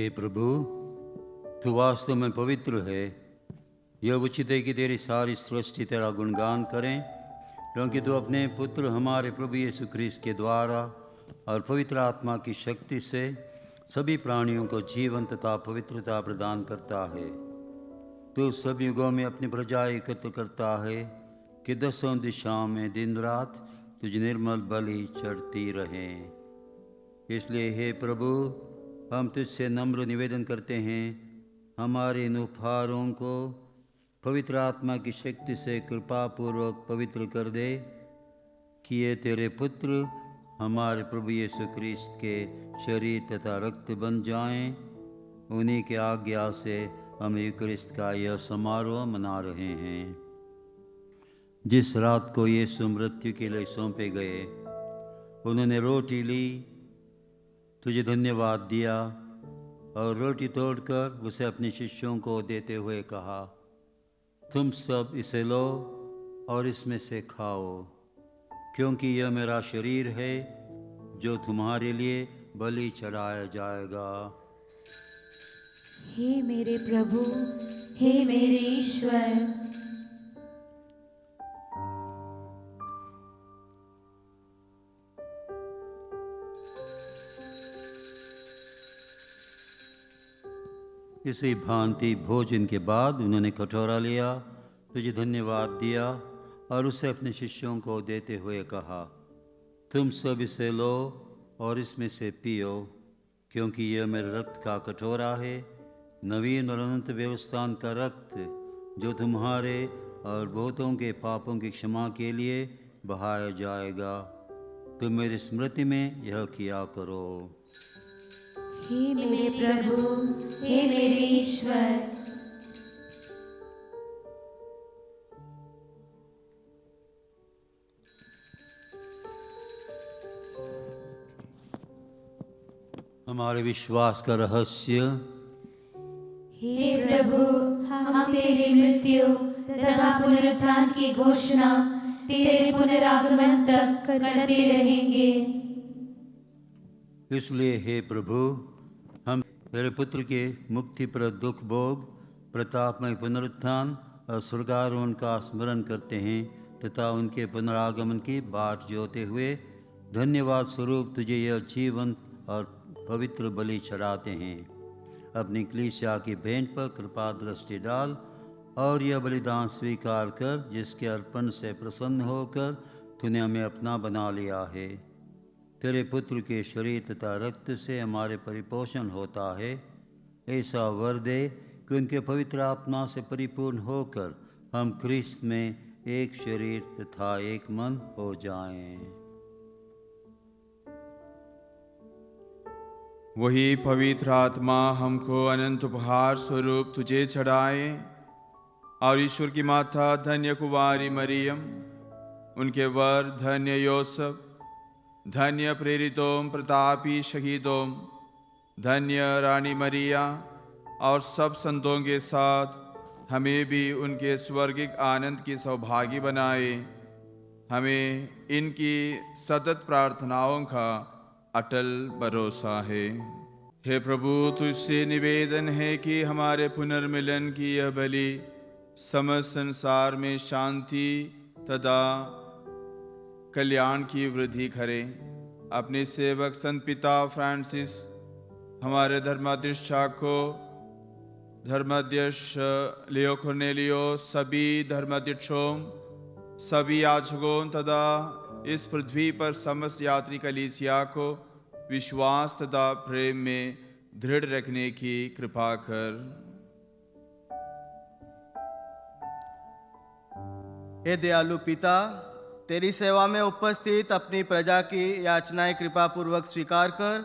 हे प्रभु, तू वास्तव में पवित्र है। यह उचित है कि तेरी सारी सृष्टि तेरा गुणगान करें, क्योंकि तू अपने पुत्र हमारे प्रभु यीशु ख्रीस्त के द्वारा और पवित्र आत्मा की शक्ति से सभी प्राणियों को जीवन तथा पवित्रता प्रदान करता है। तू सब युगों में अपनी प्रजा एकत्र करता है कि दसों दिशाओं में दिन रात तुझ निर्मल बलि चढ़ती रहें। इसलिए हे प्रभु, हम तुझसे नम्र निवेदन करते हैं, हमारे इन उपहारों को पवित्र आत्मा की शक्ति से कृपापूर्वक पवित्र कर दे, कि ये तेरे पुत्र हमारे प्रभु यीशु ख्रीस्त के शरीर तथा रक्त बन जाएं। उन्हीं के आज्ञा से हम यूकरिस्त का यह समारोह मना रहे हैं। जिस रात को यीशु मृत्यु के लिए सौंपे गए, उन्होंने रोटी ली, तुझे धन्यवाद दिया और रोटी तोड़कर उसे अपने शिष्यों को देते हुए कहा, तुम सब इसे लो और इसमें से खाओ, क्योंकि यह मेरा शरीर है जो तुम्हारे लिए बलि चढ़ाया जाएगा। हे मेरे प्रभु, हे मेरे ईश्वर, इसी भांति भोजन के बाद उन्होंने कटोरा लिया, तुझे धन्यवाद दिया और उसे अपने शिष्यों को देते हुए कहा, तुम सब इसे लो और इसमें से पियो, क्योंकि यह मेरे रक्त का कटोरा है, नवीन और अनंत व्यवस्थान का रक्त, जो तुम्हारे और बहुतों के पापों की क्षमा के लिए बहाया जाएगा। तुम मेरी स्मृति में यह किया करो। हे मेरे प्रभु, हे मेरे ईश्वर, हमारे विश्वास का रहस्य। हे प्रभु, हम तेरी मृत्यु तथा पुनरुत्थान की घोषणा तेरे पुनरागमन तक करते रहेंगे। इसलिए हे प्रभु, हम तेरे पुत्र के मुक्तिप्रद दुख भोग, प्रतापमय पुनरुत्थान और स्वर्गारोहण का स्मरण करते हैं तथा उनके पुनरागमन की बाट जोते हुए धन्यवाद स्वरूप तुझे यह जीवन और पवित्र बलि चढ़ाते हैं। अपनी कलीसिया की भेंट पर कृपा दृष्टि डाल और यह बलिदान स्वीकार कर, जिसके अर्पण से प्रसन्न होकर तूने हमें अपना बना लिया है। तेरे पुत्र के शरीर तथा रक्त से हमारे परिपोषण होता है। ऐसा वर दे कि उनके पवित्र आत्मा से परिपूर्ण होकर हम क्रिस्त में एक शरीर तथा एक मन हो जाएं। वही पवित्र आत्मा हमको अनंत उपहार स्वरूप तुझे चढ़ाए और ईश्वर की माता धन्य कुमारी मरियम, उनके वर धन्य योसेफ, धन्य प्रेरितों प्रतापी शहीदों, धन्य रानी मरिया और सब संतों के साथ हमें भी उनके स्वर्गिक आनंद की सौभागी बनाए। हमें इनकी सतत प्रार्थनाओं का अटल भरोसा है। हे प्रभु, तुझसे निवेदन है कि हमारे पुनर्मिलन की यह बलि समस्त संसार में शांति तथा कल्याण की वृद्धि करे। अपने सेवक संत पिता फ्रांसिस, हमारे धर्माध्यक्ष चाको, धर्माध्यक्ष लियो कुरनेलियो, सभी धर्माध्यक्षों, सभी याजकों तथा इस पृथ्वी पर समस्त यात्री कलीसिया को विश्वास तथा प्रेम में दृढ़ रखने की कृपा कर। हे दयालु पिता, तेरी सेवा में उपस्थित अपनी प्रजा की याचनाएं कृपा पूर्वक स्वीकार कर,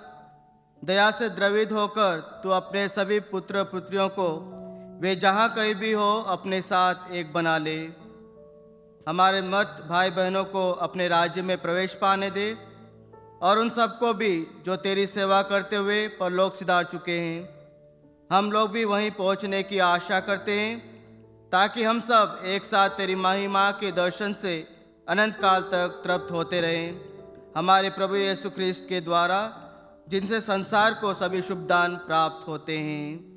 दया से द्रवित होकर तू अपने सभी पुत्र पुत्रियों को वे जहाँ कहीं भी हो अपने साथ एक बना ले। हमारे मर्द भाई बहनों को अपने राज्य में प्रवेश पाने दे और उन सबको भी जो तेरी सेवा करते हुए परलोक सिधार चुके हैं। हम लोग भी वहीं पहुंचने की आशा करते हैं, ताकि हम सब एक साथ तेरी महिमा के दर्शन से अनंत काल तक तृप्त होते रहें। हमारे प्रभु यीशु ख्रीस्त के द्वारा जिनसे संसार को सभी शुभ दान प्राप्त होते हैं।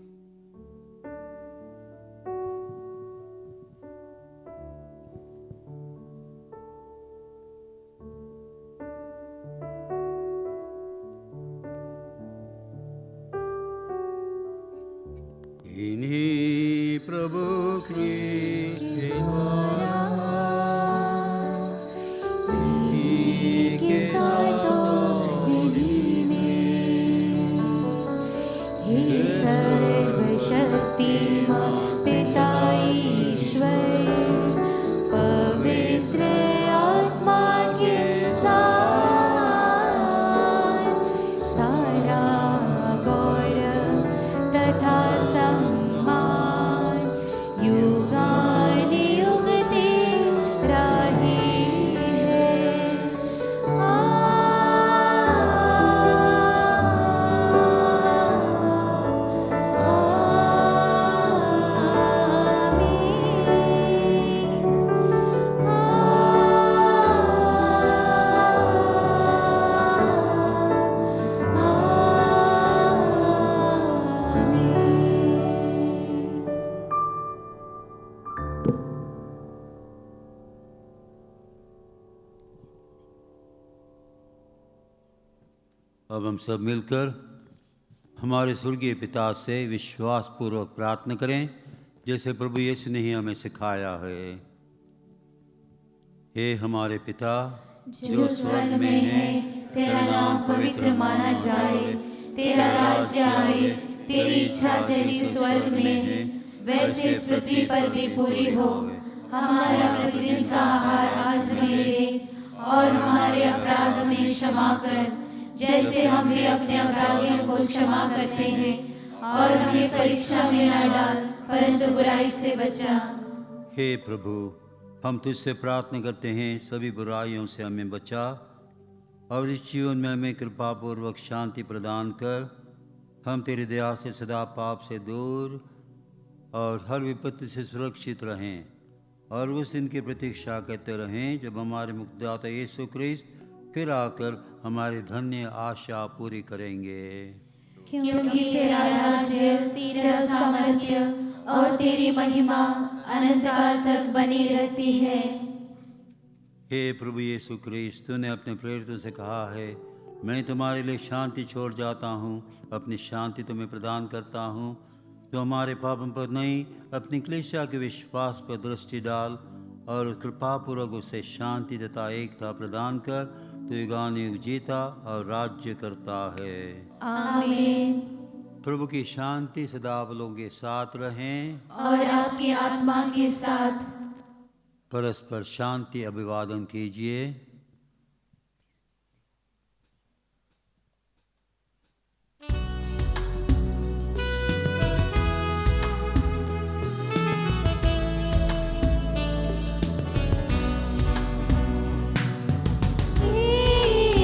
इन्हीं प्रभु के द्वारा इन्हीं के साथ इन्हीं में हे सर्वशक्तिमान पिता ईश्वर, पवित्र आत्मा के साथ सारा गौरव तथा सम्मान युगानुयुग तेरा ही है। अब हम सब मिलकर हमारे स्वर्गीय पिता से विश्वास पूर्वक प्रार्थना करें, जैसे प्रभु यीशु ने ही हमें सिखाया है। हे हमारे पिता जो स्वर्ग में है, तेरा नाम पवित्र माना जाए, तेरा राज्य आए, तेरी इच्छा जैसी स्वर्ग में है वैसे इस पृथ्वी पर भी पूरी हो। हमारा प्रतिदिन का आहार आज हमें दे, और हमारे अपराध में क्षमा कर, जैसे हम भी अपने अपराधियों को क्षमा करते हैं, और हमें परीक्षा में न डाल, परंतु बुराई से बचा। हे प्रभु, हम तुझसे प्रार्थना करते हैं, सभी बुराइयों से हमें बचा और इस जीवन में हमें कृपा पूर्वक शांति प्रदान कर। हम तेरी दया से सदा पाप से दूर और हर विपत्ति से सुरक्षित रहें, और उस दिन की प्रतीक्षा करते रहें जब हमारे मुक्तिदाता यीशु ख्रिस्त फिर आकर हमारी धन्य आशा पूरी करेंगे। क्योंकि तेरा राज्य, तेरा सामर्थ्य और तेरी महिमा अनंत काल तक बनी रहती है। हे प्रभु यीशु ख्रिस्त, तूने अपने प्रेरितों से कहा है, मैं तुम्हारे लिए शांति छोड़ जाता हूँ, अपनी शांति तुम्हें प्रदान करता हूँ। तो हमारे पापों पर नहीं, अपनी कलीसिया के विश्वास पर दृष्टि डाल और कृपापूर्वक उसे शांति तथा एकता प्रदान कर। तो युगानुयुग जीता और राज्य करता है। आमीन। प्रभु की शांति सदा आप लोगों के साथ रहें और आपकी आत्मा के साथ। परस्पर शांति अभिवादन कीजिए।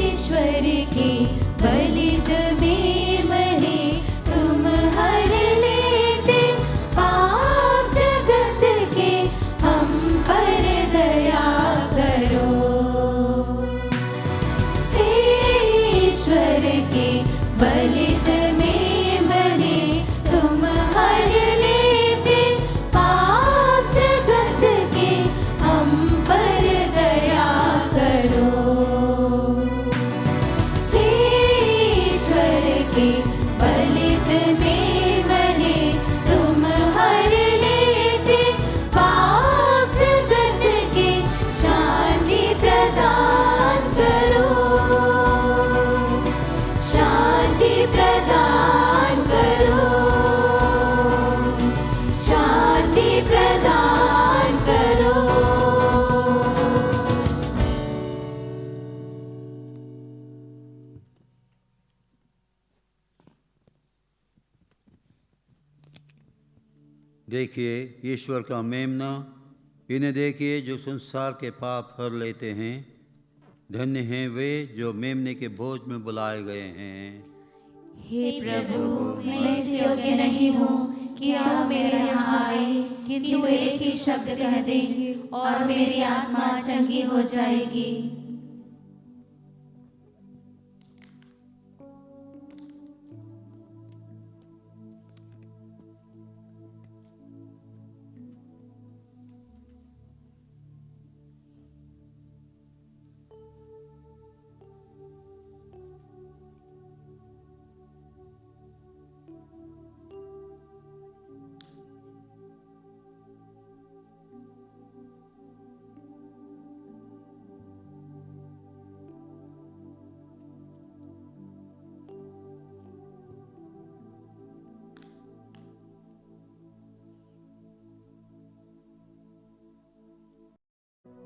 ईश्वर के बलिद में मरे तुम हर लेते पाप जगत के, हम पर दया करो। ईश्वर के बलिद में मरे तुम हर लेते पाप जगत के, हम पर दया करो। ईश्वर के बलिद में मरे तुम हर लेते पाप जगत के, शांति प्रदान करो, शांति प्रदान करो, शांति प्रदान करो। देखिए ईश्वर का मेमना, इन्हें देखिए जो संसार के पाप हर लेते हैं। धन्य हैं वे जो मेमने के भोज में बुलाए गए हैं। हे प्रभु, मैं इस योग्य नहीं हूँ कि आप मेरे यहाँ आए, किंतु एक ही शब्द कह दे और मेरी आत्मा चंगी हो जाएगी।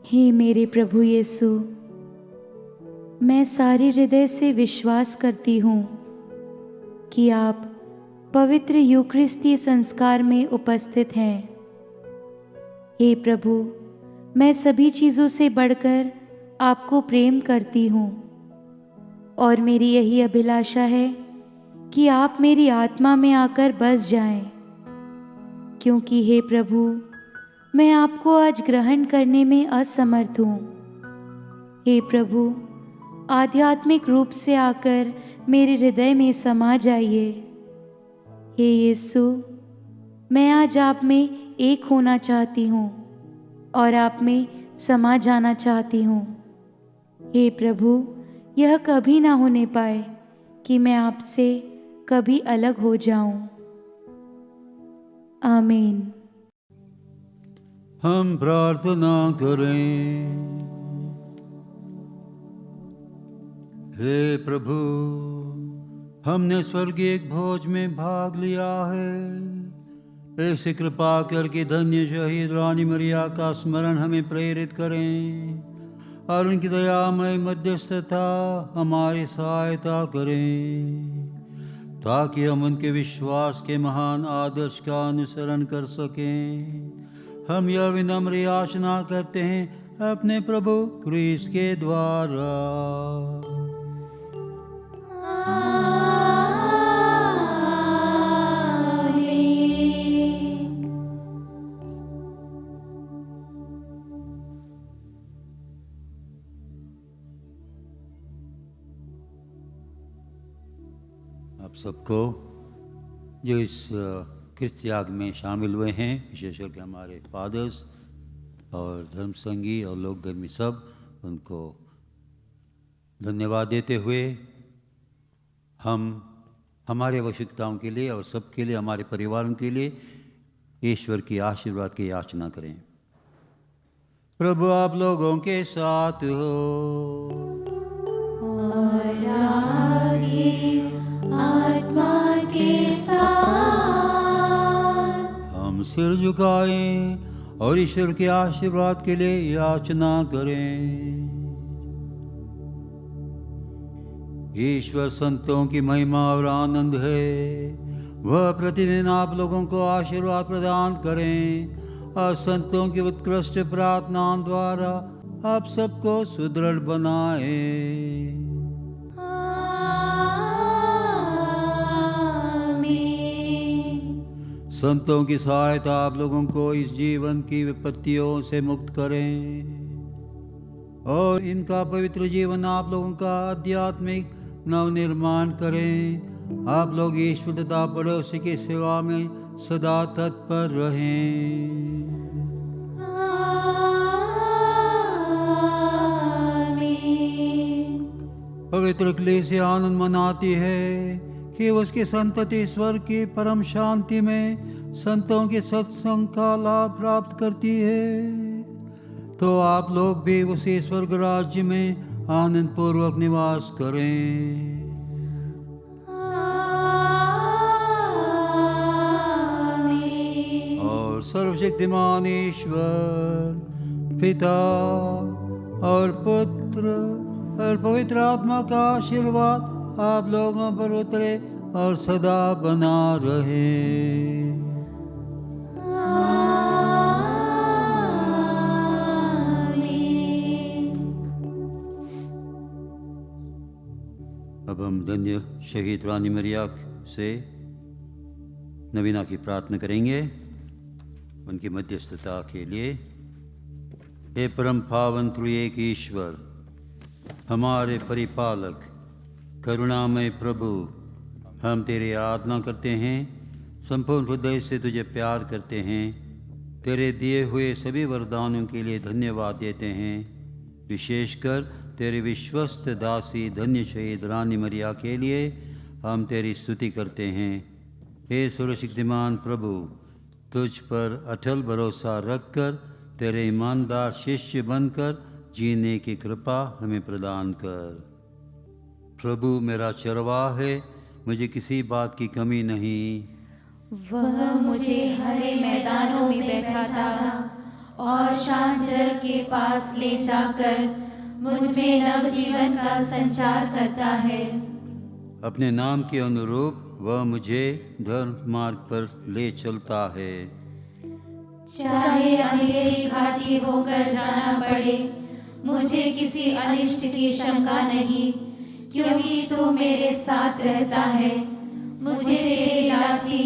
हे मेरे प्रभु यीशु, मैं सारे हृदय से विश्वास करती हूँ कि आप पवित्र यूकरिस्ती संस्कार में उपस्थित हैं। हे प्रभु, मैं सभी चीज़ों से बढ़कर आपको प्रेम करती हूँ और मेरी यही अभिलाषा है कि आप मेरी आत्मा में आकर बस जाएं, क्योंकि हे प्रभु, मैं आपको आज ग्रहण करने में असमर्थ हूँ। हे प्रभु, आध्यात्मिक रूप से आकर मेरे हृदय में समा जाइए। हे यीशु, मैं आज आप में एक होना चाहती हूँ और आप में समा जाना चाहती हूँ। हे प्रभु, यह कभी ना होने पाए कि मैं आपसे कभी अलग हो जाऊं। आमीन। हम प्रार्थना करें। हे प्रभु, हमने स्वर्गीय भोज में भाग लिया है। ऐसी कृपा करके धन्य शहीद रानी मरिया का स्मरण हमें प्रेरित करें और उनकी दयामय मध्यस्थता हमारी सहायता करें, ताकि हम उनके विश्वास के महान आदर्श का अनुसरण कर सकें। हम यह विनम्र याचना करते हैं अपने प्रभु क्रिस्त के द्वारा। आप सबको जो इस क्रिस्त याग में शामिल हुए हैं, विशेष करके हमारे फादर्स और धर्म संगी और लोक धर्मी सब, उनको धन्यवाद देते हुए हम हमारे आवश्यकताओं के लिए और सबके लिए, हमारे परिवारों के लिए ईश्वर की आशीर्वाद की याचना करें। प्रभु आप लोगों के साथ हो और आपकी आत्मा के साथ। हम सिर झुकाएं और ईश्वर के आशीर्वाद के लिए याचना करें। ईश्वर संतों की महिमा और आनंद है, वह प्रतिदिन आप लोगों को आशीर्वाद प्रदान करें और संतों की उत्कृष्ट प्रार्थनाओं द्वारा आप सबको सुदृढ़ बनाएं। संतों की सहायता आप लोगों को इस जीवन की विपत्तियों से मुक्त करें और इनका पवित्र जीवन आप लोगों का आध्यात्मिक नवनिर्माण करें। आप लोग ईश्वर तथा पड़ोसी की सेवा में सदा तत्पर रहें। पवित्र कलीसिया आनंद मनाती है कि उसकी संतति ईश्वर की परम शांति में संतों के सत्संग का लाभ प्राप्त करती है। तो आप लोग भी उस ईश्वर के राज्य में आनंद पूर्वक निवास करें। और सर्वशक्तिमान ईश्वर पिता और पुत्र और पवित्र आत्मा का आशीर्वाद आप लोगों पर उतरे और सदा बना रहे। अब हम धन्य शहीद रानी मरिया से नवीना की प्रार्थना करेंगे, उनकी मध्यस्थता के लिए। हे परम पावन त्रिएक ईश्वर, हमारे परिपालक करुणामय प्रभु, हम तेरी आराधना करते हैं, संपूर्ण हृदय से तुझे प्यार करते हैं। तेरे दिए हुए सभी वरदानों के लिए धन्यवाद देते हैं। विशेषकर तेरे विश्वस्त दासी धन्य शहीद रानी मरिया के लिए हम तेरी स्तुति करते हैं। हे सर्वशक्तिमान प्रभु, तुझ पर अटल भरोसा रखकर तेरे ईमानदार शिष्य बनकर जीने की कृपा हमें प्रदान कर। प्रभु मेरा चरवाह है, मुझे किसी बात की कमी नहीं। वह मुझे हरे मैदानों में बैठाता और शांत जल के पास ले जाकर मुझ में नव जीवन का संचार करता है। अपने नाम के अनुरूप वह मुझे धर्म मार्ग पर ले चलता है। चाहे अंधेरी घाटी होकर जाना पड़े, मुझे किसी अनिष्ट की शंका नहीं, क्योंकि तू मेरे साथ रहता है। मुझे तेरी लाठी,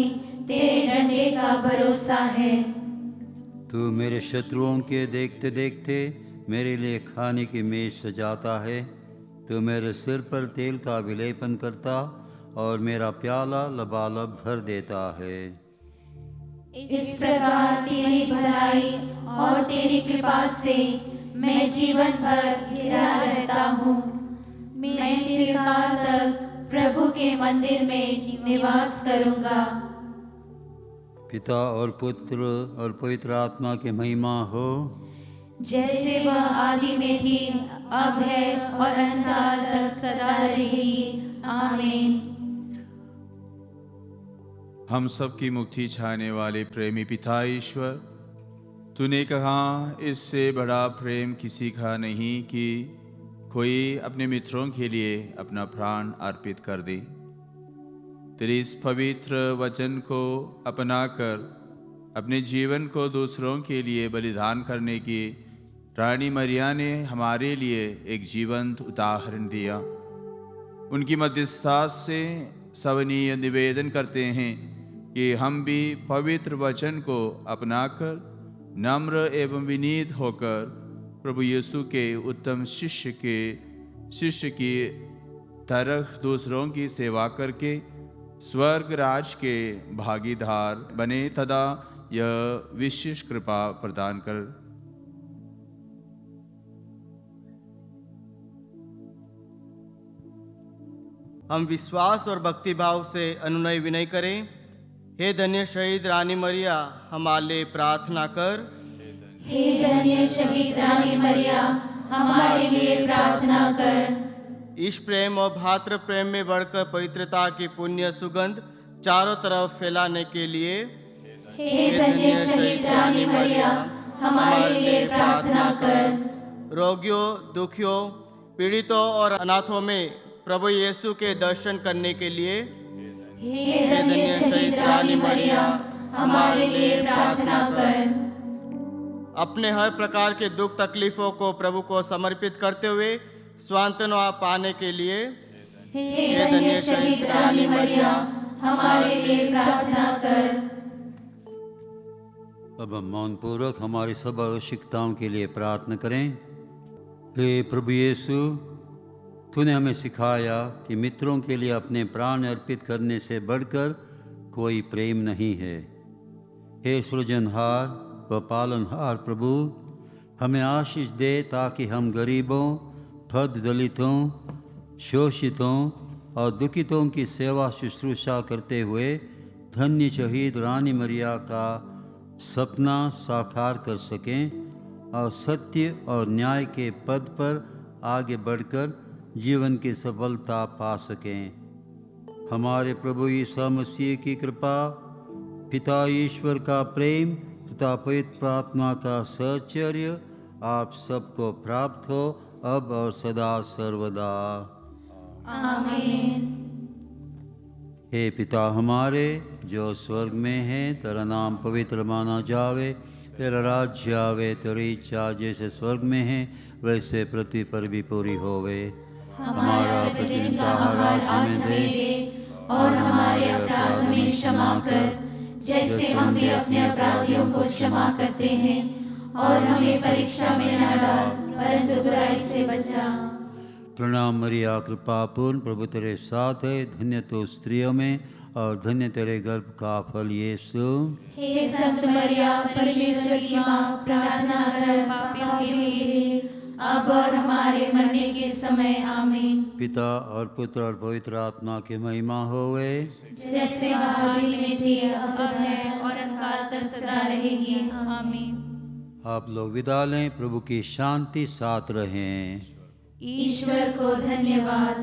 तेरे डंडे का भरोसा है। तू मेरे शत्रुओं के देखते देखते मेरे लिए खाने की मेज सजाता है। तू मेरे सिर पर तेल का विलेपन करता और मेरा प्याला लबालब भर देता है। इस प्रकार तेरी भलाई और तेरी कृपा से मैं जीवन भर घिरा रहता हूँ। मैं चिरकाल तक प्रभु के मंदिर में निवास करूँगा। पिता और पुत्र और पवित्र आत्मा की महिमा हो, जैसे वह आदि में थी, अब है और अनंतकाल तक सदा रहेगी। आमीन। हम सब की मुक्ति चाहने वाले प्रेमी पिता ईश्वर, तूने कहा इससे बड़ा प्रेम किसी का नहीं कि कोई अपने मित्रों के लिए अपना प्राण अर्पित कर दे। तेरे इस पवित्र वचन को अपनाकर अपने जीवन को दूसरों के लिए बलिदान करने की रानी मरिया ने हमारे लिए एक जीवंत उदाहरण दिया। उनकी मध्यस्थता से सवनीय निवेदन करते हैं कि हम भी पवित्र वचन को अपनाकर नम्र एवं विनीत होकर प्रभु यीशु के उत्तम शिष्य की तरह दूसरों की सेवा करके स्वर्ग राज के भागीदार बने तथा यह विशेष कृपा प्रदान कर। हम विश्वास और भक्ति भाव से अनुनय विनय करें। हे धन्य शहीद रानी मरिया, हमारे लिए प्रार्थना कर। हे धन्य शहीद रानी मरिया, हमारे लिए प्रार्थना कर। इस प्रेम और भातृ प्रेम में बढ़कर पवित्रता की पुण्य सुगंध चारों तरफ फैलाने के लिए हे धन्य शहीद रानी मरिया, हमारे लिए प्रार्थना कर। रोगियों, दुखियों, पीड़ितों और अनाथों में प्रभु यीशु के दर्शन करने के लिए हे धन्य शहीद रानी मरिया, हमारे लिए प्रार्थना कर। अपने हर प्रकार के दुख तकलीफों को प्रभु को समर्पित करते हुए सांत्वना पाने के लिए हे धन्य शहीद रानी मरिया, हमारे लिए प्रार्थना कर। अब हम मौन पूर्वक हमारी सब आवश्यकताओं के लिए प्रार्थना करें। हे प्रभु यीशु, तूने हमें सिखाया कि मित्रों के लिए अपने प्राण अर्पित करने से बढ़कर कोई प्रेम नहीं है। हे सृजनहार व पालनहार प्रभु, हमें आशीष दे ताकि हम गरीबों, बद्ध दलितों, शोषितों और दुखितों की सेवा शुश्रूषा करते हुए धन्य शहीद रानी मरिया का सपना साकार कर सकें और सत्य और न्याय के पद पर आगे बढ़कर जीवन की सफलता पा सकें। हमारे प्रभु यीशु मसीह की कृपा, पिता ईश्वर का प्रेम तथा पवित्र आत्मा का सहचर्य आप सबको प्राप्त हो अब और सदा सर्वदा। आमीन। हे पिता हमारे जो स्वर्ग में है, तेरा नाम पवित्र माना जावे, तेरा राज्य आवे, तेरी इच्छा जैसे स्वर्ग में है वैसे पृथ्वी पर भी पूरी होवे। हमारा प्रतिदिन का आहार आज हमें दे और हमारे अपराध हमें क्षमा कर, जैसे हम भी अपने अपराधियों को क्षमा करते हैं, और हमें परीक्षा में न डाल परंतु बुराई से बचा। प्रणाम मरिया, कृपा पूर्ण, प्रभु तेरे साथ है, धन्य तो स्त्रियों में और धन्य तेरे गर्भ का फल यीशु। हे संत मरिया, परमेश्वर की माँ, प्रार्थना कर पापियों के लिए अब और हमारे मरने के समय। आमीन। पिता और पुत्र और पवित्र आत्मा की महिमा होवे, जैसे आदि में थी, अब है और अनंतकाल तक सदा रहेगी। आमीन। आप लोग विदा लें। प्रभु की शांति साथ रहें। ईश्वर को धन्यवाद।